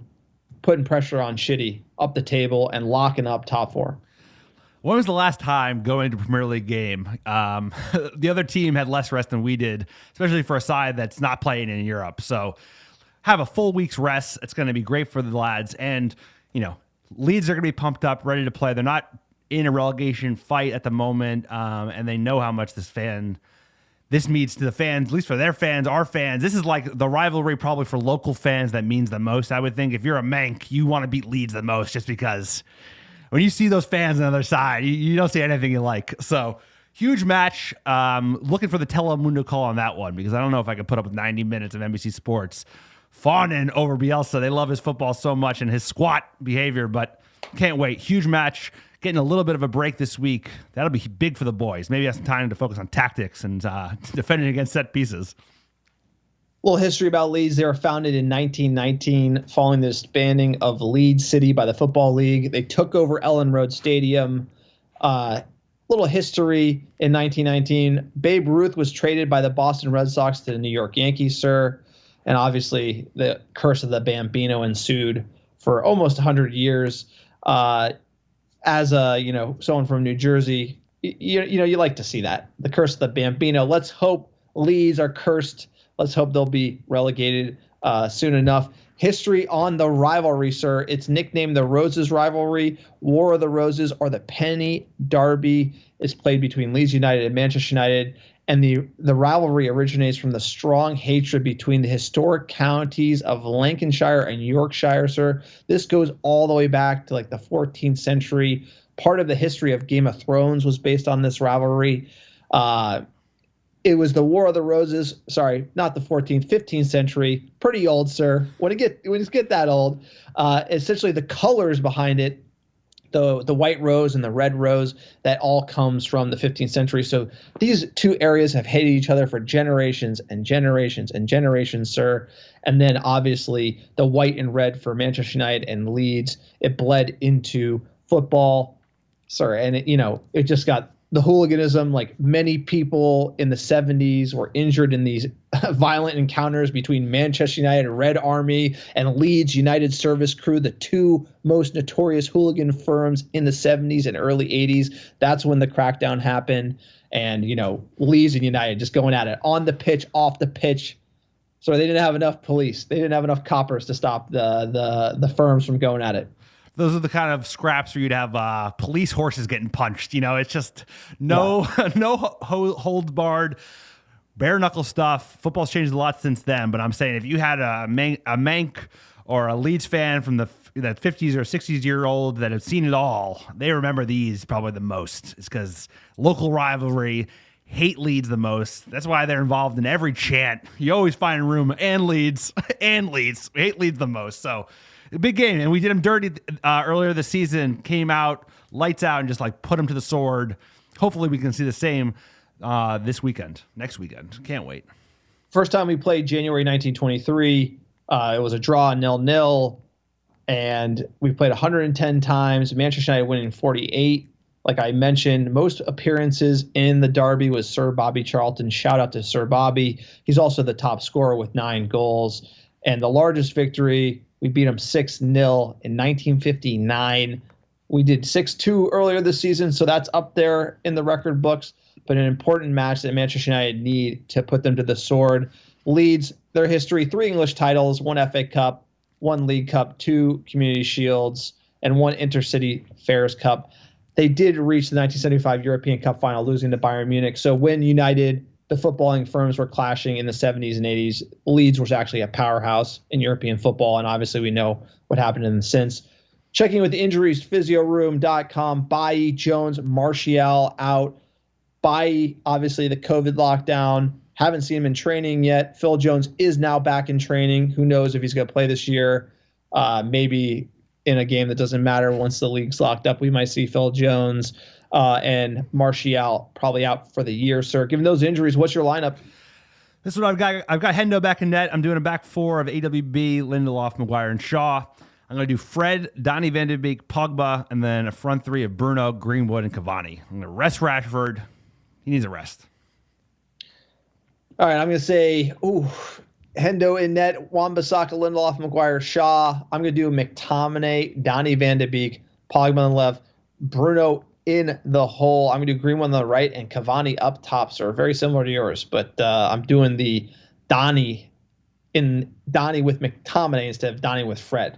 Speaker 6: putting pressure on Shitty up the table and locking up top four.
Speaker 7: When was the last time going to a Premier League game? The other team had less rest than we did, especially for a side that's not playing in Europe. So have a full week's rest. It's going to be great for the lads. And, Leeds are going to be pumped up, ready to play. They're not in a relegation fight at the moment, and they know how much this means to the fans, at least for their fans, our fans. This is like the rivalry probably for local fans that means the most, I would think. If you're a Manc, you want to beat Leeds the most just because when you see those fans on the other side, you don't see anything you like. So, huge match. Looking for the Telemundo call on that one because I don't know if I could put up with 90 minutes of NBC Sports fawning over Bielsa. They love his football so much and his squat behavior, but can't wait. Huge match. Getting a little bit of a break this week. That'll be big for the boys. Maybe have some time to focus on tactics and defending against set pieces.
Speaker 6: A little history about Leeds. They were founded in 1919 following the disbanding of Leeds City by the Football League. They took over Ellen Road Stadium. Little history in 1919. Babe Ruth was traded by the Boston Red Sox to the New York Yankees, sir. And obviously the curse of the Bambino ensued for almost 100 years. As someone from New Jersey, you like to see that. The curse of the Bambino. Let's hope Leeds are cursed. Let's hope they'll be relegated soon enough. History on the rivalry, sir. It's nicknamed the Roses rivalry, War of the Roses, or the Penny Derby. Is played between Leeds United and Manchester United. And the rivalry originates from the strong hatred between the historic counties of Lancashire and Yorkshire, sir. This goes all the way back to like the 14th century. Part of the history of Game of Thrones was based on this rivalry. It was the War of the Roses. Sorry, not the 14th, 15th century. Pretty old, sir. When it's get that old, essentially the colors behind it, the white rose and the red rose, that all comes from the 15th century. So these two areas have hated each other for generations and generations and generations, sir. And then obviously the white and red for Manchester United and Leeds, it bled into football, sir. And it just got the hooliganism. Like many people in the 70s were injured in these violent encounters between Manchester United Red Army and Leeds United Service Crew, the two most notorious hooligan firms in the 70s and early 80s. That's when the crackdown happened. And, Leeds and United just going at it on the pitch, off the pitch. So they didn't have enough police. They didn't have enough coppers to stop the firms from going at it.
Speaker 7: Those are the kind of scraps where you'd have police horses getting punched. It's just no hold barred, bare knuckle stuff. Football's changed a lot since then, but I'm saying if you had a Manc or a Leeds fan from that 50s or 60s year old that have seen it all, they remember these probably the most. It's because local rivalry, hate Leeds the most. That's why they're involved in every chant. You always find room and Leeds and Leeds. We hate Leeds the most. So a big game, and we did them dirty earlier this season. Came out, lights out, and just put them to the sword. Hopefully we can see the same next weekend. Can't wait.
Speaker 6: First time we played January 1923. It was a draw 0-0, and we played 110 times. Manchester United winning 48. Like I mentioned, most appearances in the derby was Sir Bobby Charlton. Shout out to Sir Bobby. He's also the top scorer with 9 goals. And the largest victory, we beat him 6-0 in 1959. We did 6-2 earlier this season, so that's up there in the record books, but an important match that Manchester United need to put them to the sword. Leeds, their history, 3 English titles, 1 FA Cup, 1 League Cup, 2 Community Shields, and 1 Intercity Fairs Cup. They did reach the 1975 European Cup final, losing to Bayern Munich. So when United, the footballing firms, were clashing in the 70s and 80s, Leeds was actually a powerhouse in European football, and obviously we know what happened in the since. Checking with the injuries, physioroom.com, Bailly, Jones, Martial out. Bailly, obviously the COVID lockdown. Haven't seen him in training yet. Phil Jones is now back in training. Who knows if he's going to play this year? Maybe in a game that doesn't matter once the league's locked up. We might see Phil Jones and Martial probably out for the year, sir. Given those injuries, what's your lineup?
Speaker 7: This is what I've got. I've got Hendo back in net. I'm doing a back 4 of AWB, Lindelof, Maguire, and Shaw. I'm going to do Fred, Donny van de Beek, Pogba, and then a front 3 of Bruno, Greenwood, and Cavani. I'm going to rest Rashford. He needs a rest.
Speaker 6: All right, I'm going to say, Hendo in net, Wan-Bissaka, Lindelof, Maguire, Shaw. I'm going to do McTominay, Donny van de Beek, Pogba on the left, Bruno in the hole. I'm going to do Greenwood on the right and Cavani up top, sir. Very similar to yours, but I'm doing the Donny with McTominay instead of Donny with Fred.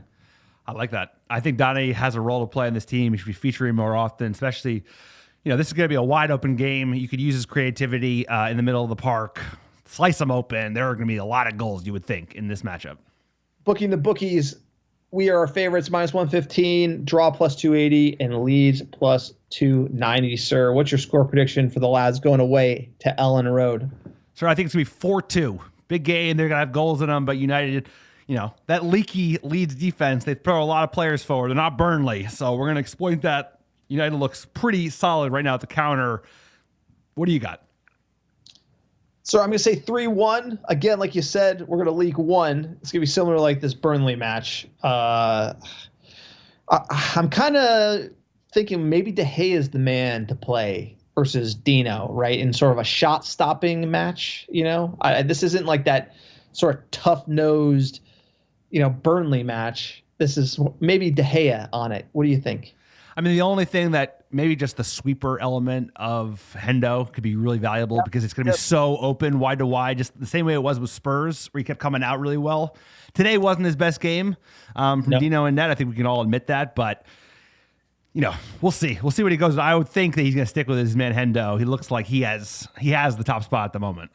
Speaker 7: I like that. I think Donny has a role to play in this team. He should be featuring more often, especially, this is going to be a wide open game. You could use his creativity in the middle of the park, slice them open. There are going to be a lot of goals, you would think, in this matchup.
Speaker 6: Booking the bookies, we are our favorites, -115, draw +280, and Leeds +290, sir. What's your score prediction for the lads going away to Ellen Road?
Speaker 7: Sir, I think it's going to be 4-2. Big game. They're going to have goals in them, but United, that leaky Leeds defense, they throw a lot of players forward. They're not Burnley, so we're going to exploit that. United looks pretty solid right now at the counter. What do you got?
Speaker 6: So I'm going to say 3-1. Again, like you said, we're going to leak 1. It's going to be similar like this Burnley match. I'm kind of thinking maybe De Gea is the man to play versus Dino, right? In sort of a shot-stopping match, This isn't like that sort of tough-nosed, Burnley match. This is maybe De Gea on it. What do you think?
Speaker 7: I mean, the only thing that maybe just the sweeper element of Hendo could be really valuable because it's going to be so open, wide to wide, just the same way it was with Spurs, where he kept coming out really well. Today wasn't his best game from Dino and net. I think we can all admit that, but we'll see. We'll see what he goes with. I would think that he's going to stick with his man Hendo. He looks like he has the top spot at the moment.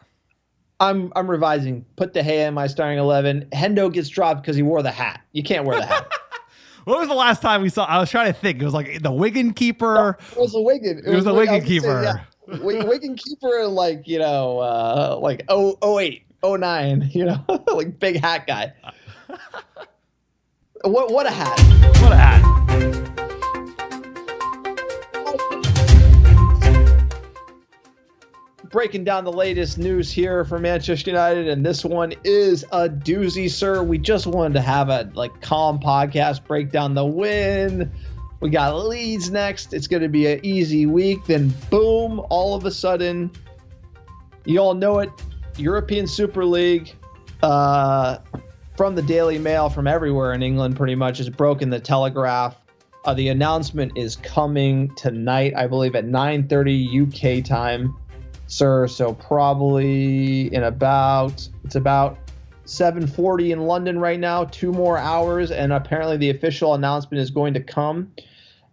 Speaker 6: I'm revising. Put De Gea in my starting 11. Hendo gets dropped because he wore the hat. You can't wear the hat.
Speaker 7: What was the last time we saw? I was trying to think. It was like the Wigan keeper.
Speaker 6: It was a Wigan.
Speaker 7: It was the Wigan keeper.
Speaker 6: Say, yeah. Wigan keeper, like 08, 09. Like big hat guy. What a hat!
Speaker 7: What a hat!
Speaker 6: Breaking down the latest news here for Manchester United, and this one is a doozy, sir. We just wanted to have a calm podcast, break down the win. We got Leeds next. It's going to be an easy week. Then boom, all of a sudden, you all know it, European Super League from the Daily Mail, from everywhere in England pretty much, has broken the Telegraph. The announcement is coming tonight, I believe at 9:30 UK time. Sir, so probably it's about 7:40 in London right now, 2 more hours, and apparently the official announcement is going to come.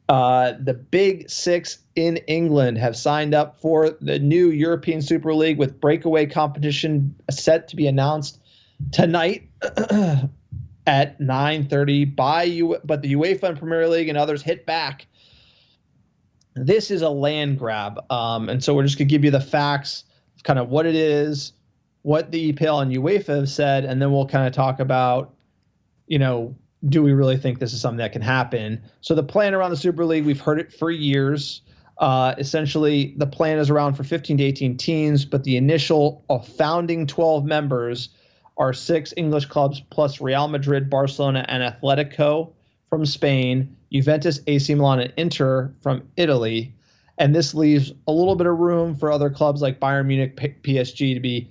Speaker 6: The Big Six in England have signed up for the new European Super League with breakaway competition set to be announced tonight at 9:30 but the UEFA and Premier League and others hit back. This is a land grab, and so we're just going to give you the facts of kind of what it is, what the EPL and UEFA have said, and then we'll kind of talk about, do we really think this is something that can happen? So the plan around the Super League, we've heard it for years. Essentially, the plan is around for 15 to 18 teams, but the initial founding 12 members are 6 English clubs plus Real Madrid, Barcelona, and Atletico from Spain, Juventus, AC Milan, and Inter from Italy. And this leaves a little bit of room for other clubs like Bayern Munich, PSG to be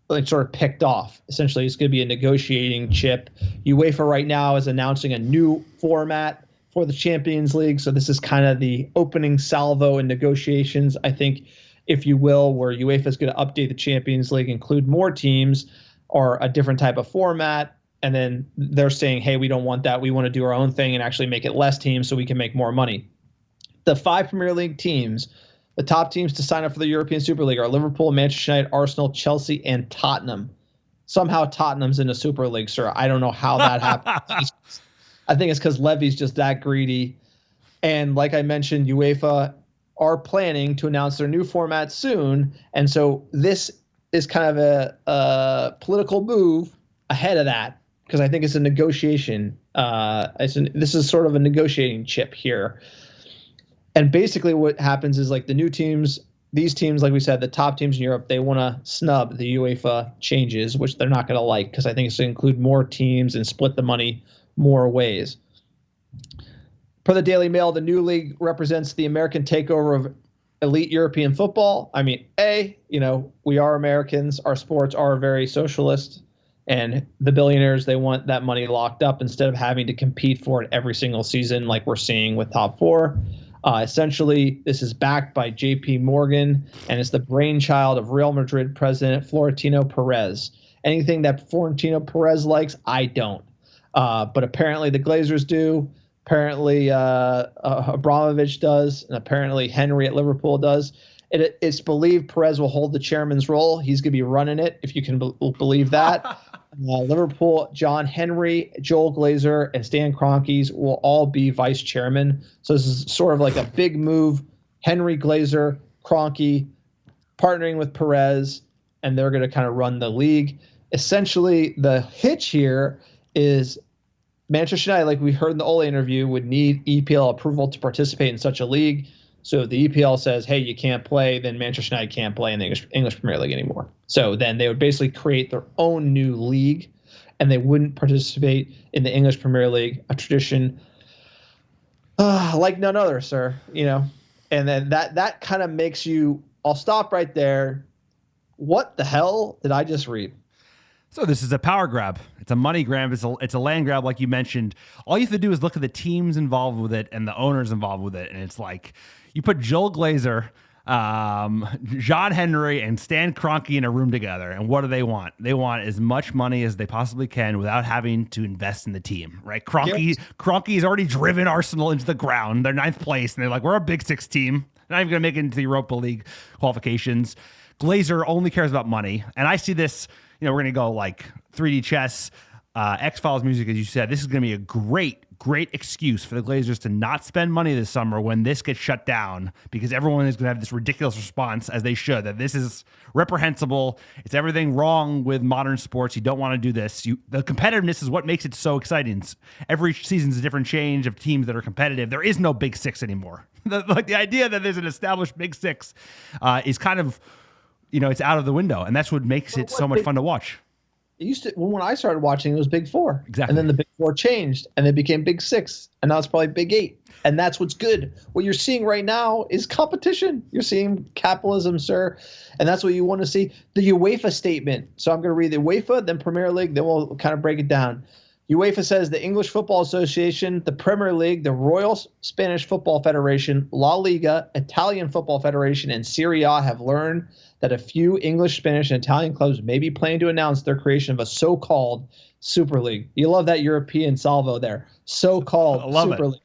Speaker 6: like sort of picked off. Essentially, it's going to be a negotiating chip. UEFA right now is announcing a new format for the Champions League. So this is kind of the opening salvo in negotiations, I think, if you will, where UEFA is going to update the Champions League, include more teams or a different type of format. And then they're saying, hey, we don't want that. We want to do our own thing and actually make it less teams so we can make more money. The 5 Premier League teams, the top teams to sign up for the European Super League are Liverpool, Manchester United, Arsenal, Chelsea, and Tottenham. Somehow Tottenham's in the Super League, sir. I don't know how that happened. I think it's because Levy's just that greedy. And like I mentioned, UEFA are planning to announce their new format soon. And so this is kind of a political move ahead of that, because I think it's a negotiation. This is sort of a negotiating chip here. And basically what happens is like the new teams, these teams, like we said, the top teams in Europe, they want to snub the UEFA changes, which they're not going to like, because I think it's to include more teams and split the money more ways. Per the Daily Mail, the new league represents the American takeover of elite European football. I mean, we are Americans. Our sports are very socialist. And the billionaires, they want that money locked up instead of having to compete for it every single season like we're seeing with Top 4. Essentially, this is backed by J.P. Morgan, and it's the brainchild of Real Madrid president Florentino Perez. Anything that Florentino Perez likes, I don't. But apparently the Glazers do. Apparently Abramovich does. And apparently Henry at Liverpool does. It's believed Perez will hold the chairman's role. He's going to be running it, if you can believe that. Liverpool, John Henry, Joel Glazer, and Stan Kroenke will all be vice chairman. So this is sort of like a big move. Henry, Glazer, Kroenke partnering with Perez, and they're going to kind of run the league. Essentially, the hitch here is Manchester United, like we heard in the Ole interview, would need EPL approval to participate in such a league. So if the EPL says, hey, you can't play, then Manchester United can't play in the English Premier League anymore. So then they would basically create their own new league, and they wouldn't participate in the English Premier League, a tradition like none other, sir. And then that kind of makes you – I'll stop right there. What the hell did I just read?
Speaker 7: So this is a power grab. It's a money grab. It's a land grab, like you mentioned. All you have to do is look at the teams involved with it and the owners involved with it, and it's like you put Joel Glazer, John Henry, and Stan Kroenke in a room together, and what do they want? They want as much money as they possibly can without having to invest in the team, right? Kroenke has already driven Arsenal into the ground. They're 9th place, and they're like, we're a Big Six team. They're not even going to make it into the Europa League qualifications. Glazer only cares about money, and I see this. We're going to go like 3D chess, X-Files music, as you said. This is going to be a great excuse for the Glazers to not spend money this summer when this gets shut down, because everyone is going to have this ridiculous response, as they should, that this is reprehensible. It's everything wrong with modern sports. You don't want to do this. The competitiveness is what makes it so exciting. Every season's a different change of teams that are competitive. There is no Big Six anymore. The idea that there's an established Big Six is kind of... it's out of the window, and that's what makes it so much fun to watch.
Speaker 6: It used to, when I started watching, it was Big Four.
Speaker 7: Exactly.
Speaker 6: And then the Big Four changed, and they became Big Six, and now it's probably Big Eight. And that's what's good. What you're seeing right now is competition. You're seeing capitalism, sir, and that's what you want to see. The UEFA statement. So I'm going to read the UEFA, then Premier League, then we'll kind of break it down. UEFA says the English Football Association, the Premier League, the Royal Spanish Football Federation, La Liga, Italian Football Federation, and Serie A have learned that a few English, Spanish, and Italian clubs may be planning to announce their creation of a so-called Super League. You love that European salvo there. So-called Super League.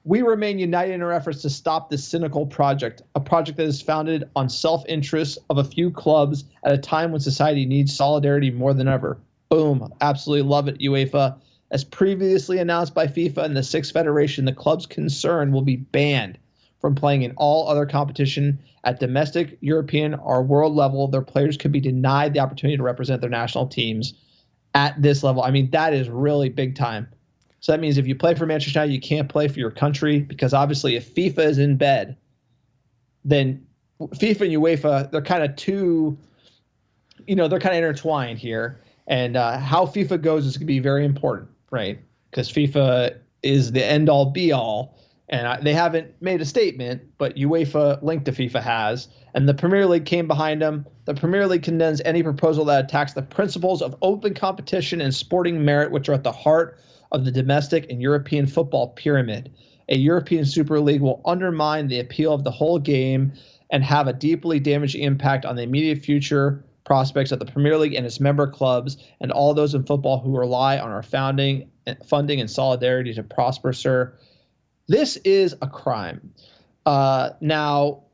Speaker 6: We remain united in our efforts to stop this cynical project, a project that is founded on self-interest of a few clubs at a time when society needs solidarity more than ever. Boom. Absolutely love it, UEFA. As previously announced by FIFA and the Sixth Federation, the clubs concerned will be banned from playing in all other competition at domestic, European, or world level. Their players could be denied the opportunity to represent their national teams at this level. I mean, that is really big time. So that means if you play for Manchester United, you can't play for your country, because obviously if FIFA is in bed, then FIFA and UEFA, they're kind of they're kind of intertwined here. And how FIFA goes is going to be very important, right? Because FIFA is the end-all, be-all. And they haven't made a statement, but UEFA linked to FIFA has. And the Premier League came behind them. The Premier League condemns any proposal that attacks the principles of open competition and sporting merit, which are at the heart of the domestic and European football pyramid. A European Super League will undermine the appeal of the whole game and have a deeply damaging impact on the immediate future prospects of the Premier League and its member clubs and all those in football who rely on our funding and solidarity to prosper, sir. This is a crime. Now,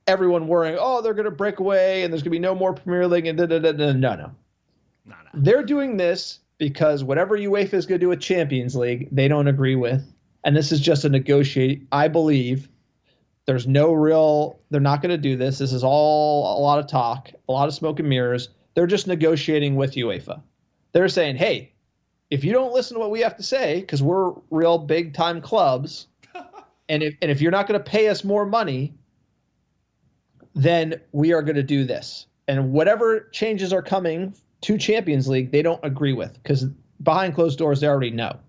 Speaker 6: everyone worrying, they're going to break away and there's going to be no more Premier League and No. They're doing this because whatever UEFA is going to do with Champions League, they don't agree with. And this is just a negotiate. I believe they're not going to do this. This is all a lot of talk, a lot of smoke and mirrors. They're just negotiating with UEFA. They're saying, hey, if you don't listen to what we have to say, because we're real big time clubs, and if you're not going to pay us more money, then we are going to do this. And whatever changes are coming to Champions League, they don't agree with, because behind closed doors, they already know.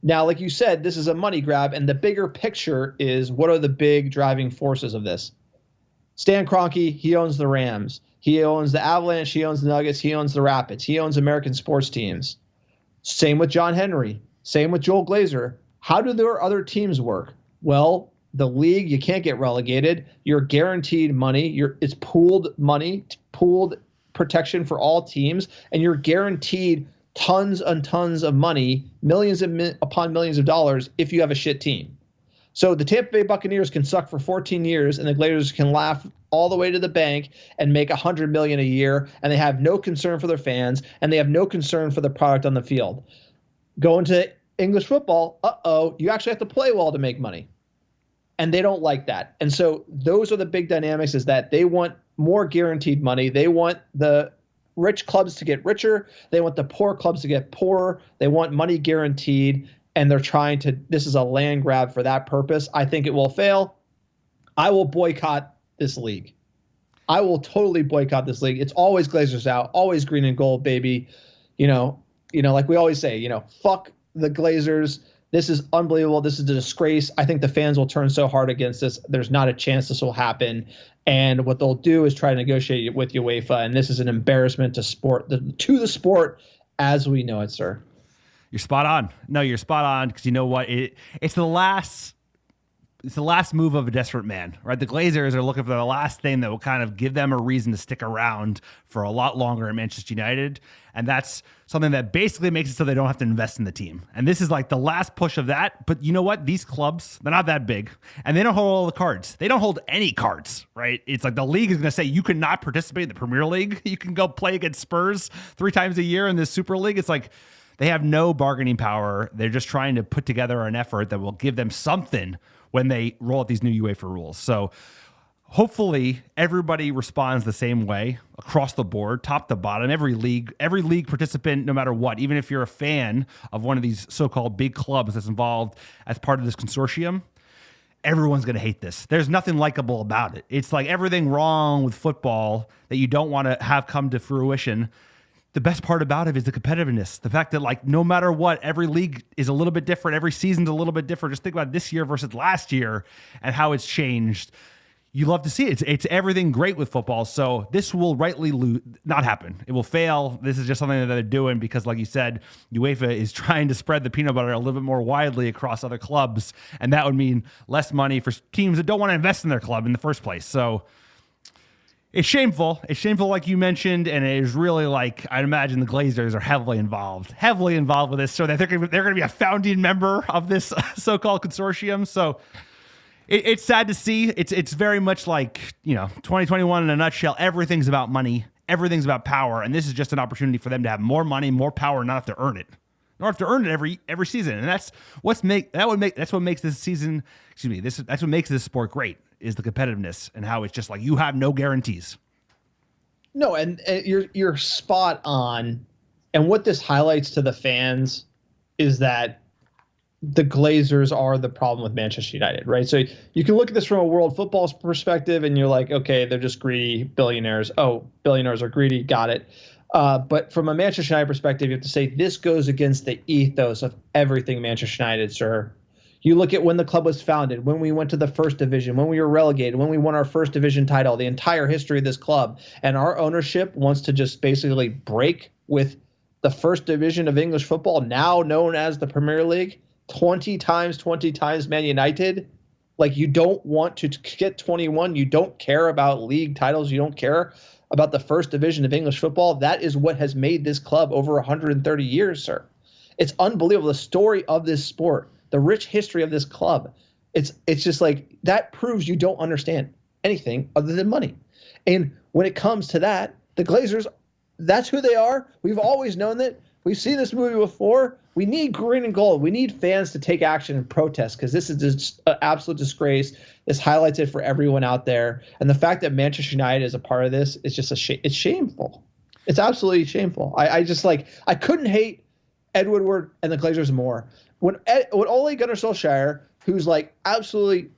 Speaker 6: Now, like you said, this is a money grab, and the bigger picture is what are the big driving forces of this? Stan Kroenke, he owns the Rams. He owns the Avalanche. He owns the Nuggets. He owns the Rapids. He owns American sports teams. Same with John Henry. Same with Joel Glazer. How do their other teams work? Well, the league, you can't get relegated. You're guaranteed money. It's pooled money, pooled protection for all teams, and you're guaranteed tons and tons of money, millions upon millions of dollars if you have a shit team. So the Tampa Bay Buccaneers can suck for 14 years, and the Glazers can laugh all the way to the bank and make $100 million a year, and they have no concern for their fans, and they have no concern for the product on the field. Going to English football, you actually have to play well to make money. And they don't like that. And so those are the big dynamics, is that they want more guaranteed money. They want the rich clubs to get richer. They want the poor clubs to get poorer. They want money guaranteed. And they're trying to, this is a land grab for that purpose. I think it will fail. I will boycott this league. I will totally boycott this league. It's always Glazers out, always green and gold, baby. Like we always say, fuck the Glazers. This is unbelievable. This is a disgrace. I think the fans will turn so hard against this. There's not a chance this will happen. And what they'll do is try to negotiate with UEFA. And this is an embarrassment to the sport as we know it, sir.
Speaker 7: You're spot on. No, you're spot on, because you know what? It's the last move of a desperate man, right? The Glazers are looking for the last thing that will kind of give them a reason to stick around for a lot longer at Manchester United. And that's something that basically makes it so they don't have to invest in the team. And this is like the last push of that. But you know what? These clubs, they're not that big, and they don't hold all the cards. They don't hold any cards, right? It's like the league is going to say you cannot participate in the Premier League. You can go play against Spurs 3 times a year in this Super League. It's like they have no bargaining power. They're just trying to put together an effort that will give them something when they roll out these new UEFA rules. So hopefully everybody responds the same way across the board, top to bottom, every league participant, no matter what, even if you're a fan of one of these so-called big clubs that's involved as part of this consortium, everyone's going to hate this. There's nothing likable about it. It's like everything wrong with football that you don't want to have come to fruition. The best part about it is the competitiveness. The fact that, like, no matter what, every league is a little bit different. Every season's a little bit different. Just think about this year versus last year and how it's changed. You love to see it. It's everything great with football. So this will not happen. It will fail. This is just something that they're doing because, like you said, UEFA is trying to spread the peanut butter a little bit more widely across other clubs. And that would mean less money for teams that don't want to invest in their club in the first place. So it's shameful. It's shameful, like you mentioned, and it is really like, I'd imagine the Glazers are heavily involved with this, so that they're going to be a founding member of this so-called consortium. So it's sad to see. It's very much like, 2021 in a nutshell. Everything's about money. Everything's about power, and this is just an opportunity for them to have more money, more power, not have to earn it. Not have to earn it every season, and that's what makes this season. That's what makes this sport great. Is the competitiveness and how it's just like you have no guarantees.
Speaker 6: No, and you're spot on. And what this highlights to the fans is that the Glazers are the problem with Manchester United, right? So you can look at this from a world football perspective, and you're like, okay, they're just greedy billionaires. Oh, billionaires are greedy. Got it. But from a Manchester United perspective, you have to say this goes against the ethos of everything Manchester United, sir. You look at when the club was founded, when we went to the first division, when we were relegated, when we won our first division title, the entire history of this club. And our ownership wants to just basically break with the first division of English football, now known as the Premier League. 20 times Man United. Like, you don't want to get 21. You don't care about league titles. You don't care about the first division of English football. That is what has made this club over 130 years, sir. It's unbelievable. The story of this sport, the rich history of this club. It's just like, that proves you don't understand anything other than money. And when it comes to that, the Glazers, that's who they are. We've always known that. We've seen this movie before. We need green and gold. We need fans to take action and protest, because this is just an absolute disgrace. This highlights it for everyone out there. And the fact that Manchester United is a part of this is just it's shameful. It's absolutely shameful. I couldn't hate Ed Woodward and the Glazers more. When Ole Gunnar Solskjaer, who's like absolutely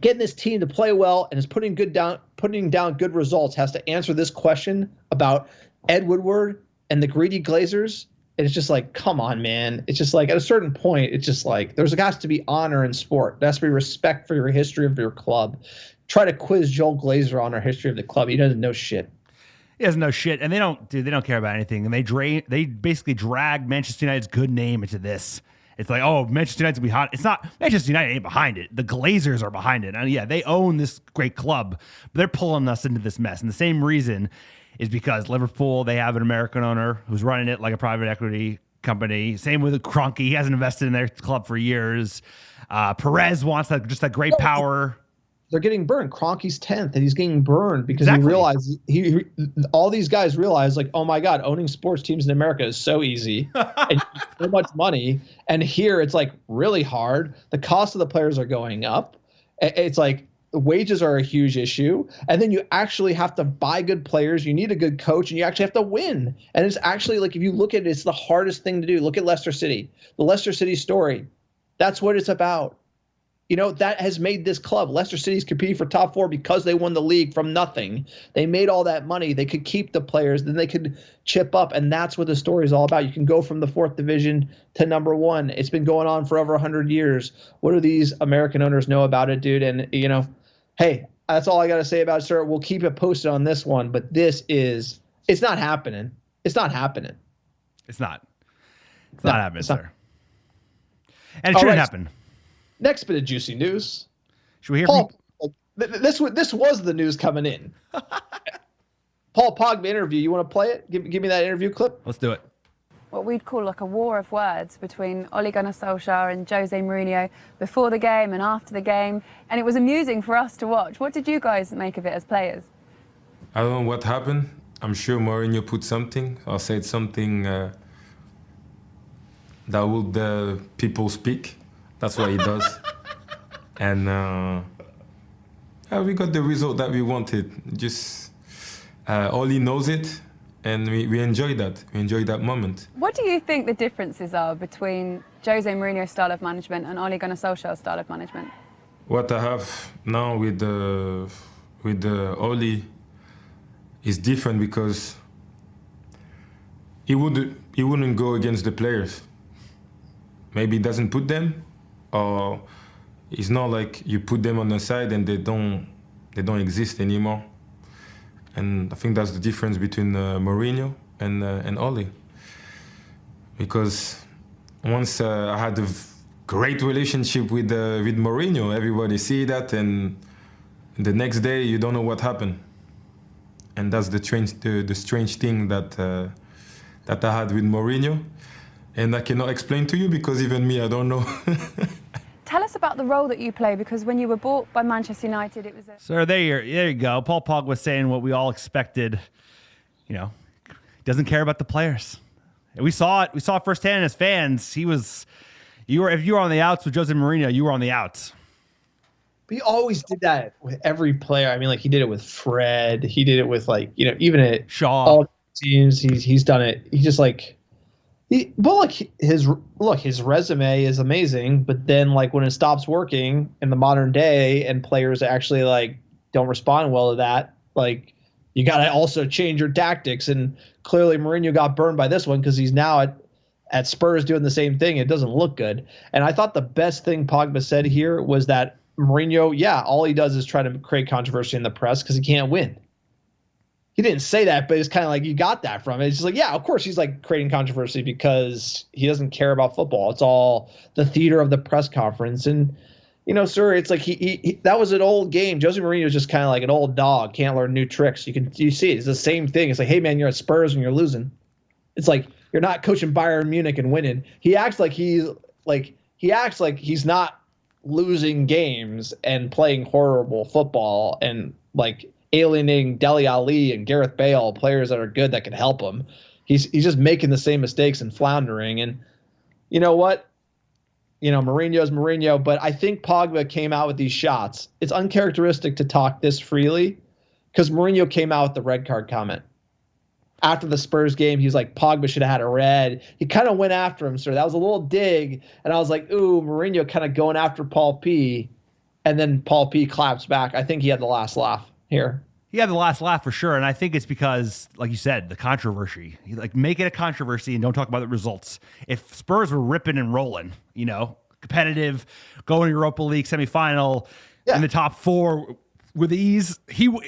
Speaker 6: getting this team to play well and is putting down good results, has to answer this question about Ed Woodward and the greedy Glazers. And it's just like, come on, man. It's just like, at a certain point, it's just like, there's got to be honor in sport. There has to be respect for your history of your club. Try to quiz Joel Glazer on our history of the club. He doesn't know shit.
Speaker 7: He doesn't know shit, and they don't care about anything. And they basically drag Manchester United's good name into this. It's like, oh, Manchester United's behind. It's not, Manchester United ain't behind it. The Glazers are behind it. And yeah, they own this great club, but they're pulling us into this mess. And the same reason is because Liverpool, they have an American owner who's running it like a private equity company. Same with Kroenke. He hasn't invested in their club for years. Perez wants that great power.
Speaker 6: They're getting burned. Kroenke's 10th, and he's getting burned because he realized all these guys realize, like, oh my God, owning sports teams in America is so easy and so much money. And here it's like really hard. The cost of the players are going up. It's like, wages are a huge issue, and then you actually have to buy good players. You need a good coach, and you actually have to win. And it's actually, like, if you look at it, it's the hardest thing to do. Look at Leicester City, the Leicester City story. That's what it's about. You know, that has made this club. Leicester City's competing for top 4 because they won the league from nothing. They made all that money. They could keep the players, then they could chip up, and that's what the story is all about. You can go from the 4th division to number 1. It's been going on for over 100 years. What do these American owners know about it, dude? And, you know, hey, that's all I got to say about it, sir. We'll keep it posted on this one, but it's not happening. It's not happening.
Speaker 7: It's not happening, sir. And it shouldn't happen.
Speaker 6: Next bit of juicy news.
Speaker 7: Should we hear
Speaker 6: Paul, this was the news coming in. Paul Pogba interview. You want to play it? Give me that interview clip.
Speaker 7: Let's do it.
Speaker 11: What we'd call like a war of words between Ole Gunnar Solskjaer and Jose Mourinho before the game and after the game, and it was amusing for us to watch. What did you guys make of it as players?
Speaker 12: I don't know what happened. I'm sure Mourinho put something or said something that would people speak. That's what he does. And we got the result that we wanted. Just Ole knows it. And we enjoyed that. We enjoyed that moment.
Speaker 11: What do you think the differences are between Jose Mourinho's style of management and Ole Gunnar Solskjaer's style of management?
Speaker 12: What I have now with Ole is different because he wouldn't go against the players. Maybe he doesn't put them, or it's not like you put them on the side and they don't exist anymore. And I think that's the difference between Mourinho and Ole. Because once I had a great relationship with Mourinho, everybody see that, and the next day you don't know what happened. And that's the strange thing that I had with Mourinho. And I cannot explain to you because even me, I don't know.
Speaker 11: Tell us about the role that you play, because when you were bought by Manchester United, it was a...
Speaker 7: Sir, there you go. Paul Pogba was saying what we all expected. You know, doesn't care about the players. And we saw it. We saw it firsthand as fans. If you were on the outs with Jose Mourinho, you were on the outs.
Speaker 6: He always did that with every player. I mean, like, he did it with Fred. He did it with, like, you know, even at
Speaker 7: Shaw.
Speaker 6: All teams, he's done it. He just, like, His resume is amazing, but then like when it stops working in the modern day and players actually like don't respond well to that, like you got to also change your tactics. And clearly Mourinho got burned by this one because he's now at Spurs doing the same thing. It doesn't look good. And I thought the best thing Pogba said here was that Mourinho, all he does is try to create controversy in the press because he can't win. He didn't say that, but it's kind of like you got that from it. It's just like, yeah, of course he's like creating controversy because he doesn't care about football. It's all the theater of the press conference. And, sir, it's like he that was an old game. Jose Mourinho is just kind of like an old dog, can't learn new tricks. You see it. It's the same thing. It's like, hey, man, you're at Spurs and you're losing. It's like you're not coaching Bayern Munich and winning. He acts like he's not losing games and playing horrible football and like alienating Dele Alli and Gareth Bale, players that are good that can help him. He's just making the same mistakes and floundering. And you know what? Mourinho's Mourinho, but I think Pogba came out with these shots. It's uncharacteristic to talk this freely because Mourinho came out with the red card comment. After the Spurs game, he was like, Pogba should have had a red. He kind of went after him, sir. That was a little dig. And I was like, ooh, Mourinho kind of going after Paul P. And then Paul P claps back. I think he had the last laugh here.
Speaker 7: He had the last laugh for sure. And I think it's because, like you said, the controversy. Make it a controversy and don't talk about the results. If Spurs were ripping and rolling, competitive, going to Europa League semifinal, in the top 4 with ease,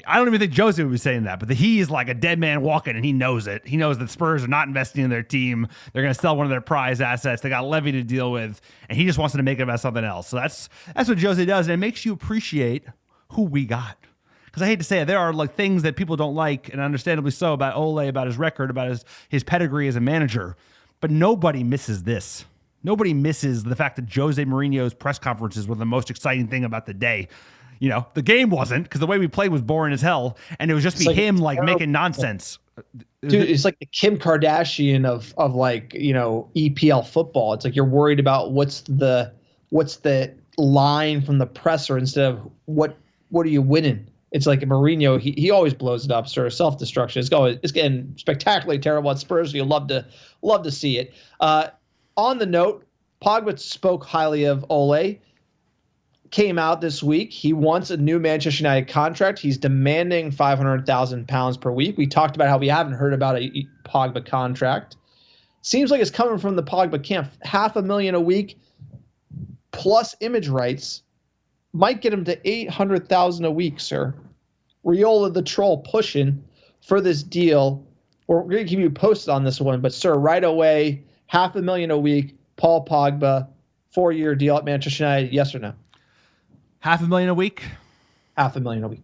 Speaker 7: I don't even think Jose was saying that, but he is like a dead man walking, and he knows it. He knows that Spurs are not investing in their team. They're going to sell one of their prize assets. They got Levy to deal with, and he just wants to make it about something else. So that's what Jose does, and it makes you appreciate who we got. Because I hate to say it, there are like things that people don't like, and understandably so, about Ole, about his record, about his pedigree as a manager. But nobody misses this. Nobody misses the fact that Jose Mourinho's press conferences were the most exciting thing about the day. The game wasn't, because the way we played was boring as hell, and it was just him making nonsense.
Speaker 6: Dude, it's like the Kim Kardashian of EPL football. It's like you're worried about what's the line from the presser instead of what are you winning. It's like Mourinho, he always blows it up, sort of self-destruction. It's getting spectacularly terrible at Spurs. So you love to see it. On the note, Pogba spoke highly of Ole. Came out this week. He wants a new Manchester United contract. He's demanding £500,000 per week. We talked about how we haven't heard about a Pogba contract. Seems like it's coming from the Pogba camp. $500,000 a week plus image rights might get him to $800,000 a week, sir. Riola the troll pushing for this deal. We're going to keep you posted on this one, but sir, right away, $500,000 a week, Paul Pogba, 4-year deal at Manchester United. Yes or no?
Speaker 7: $500,000 a week?
Speaker 6: $500,000 a week.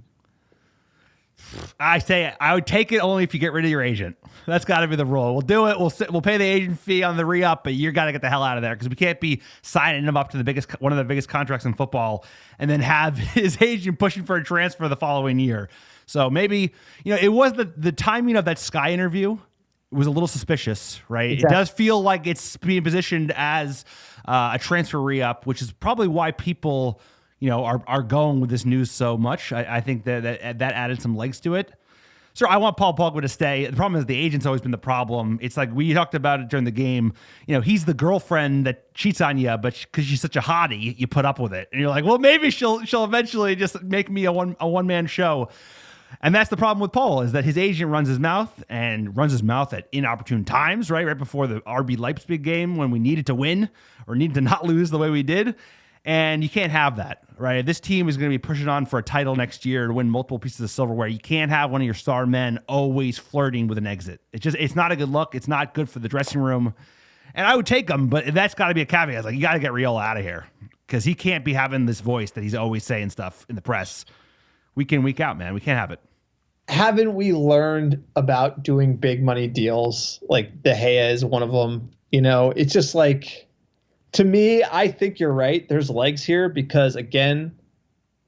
Speaker 7: I say I would take it only if you get rid of your agent. That's got to be the rule. We'll do it. We'll pay the agent fee on the re-up, but you got to get the hell out of there because we can't be signing him up to one of the biggest contracts in football and then have his agent pushing for a transfer the following year. So maybe, it was the timing of that Sky interview was a little suspicious, right? Exactly. It does feel like it's being positioned as a transfer re-up, which is probably why people are going with this news so much. I think that added some legs to it. Sir, I want Paul Pogba to stay. The problem is the agent's always been the problem. It's like we talked about it during the game. He's the girlfriend that cheats on you, but because she's such a hottie, you put up with it. And you're like, well, maybe she'll eventually just make me a one-man show. And that's the problem with Paul, is that his agent runs his mouth at inopportune times, right before the RB Leipzig game when we needed to win or needed to not lose the way we did. And you can't have that, right? This team is going to be pushing on for a title next year to win multiple pieces of silverware. You can't have one of your star men always flirting with an exit. It's not a good look. It's not good for the dressing room. And I would take him, but that's got to be a caveat. It's like, you got to get Riola out of here because he can't be having this voice that he's always saying stuff in the press week in, week out, man. We can't have it.
Speaker 6: Haven't we learned about doing big money deals? Like De Gea is one of them. It's just like, to me, I think you're right. There's legs here because, again,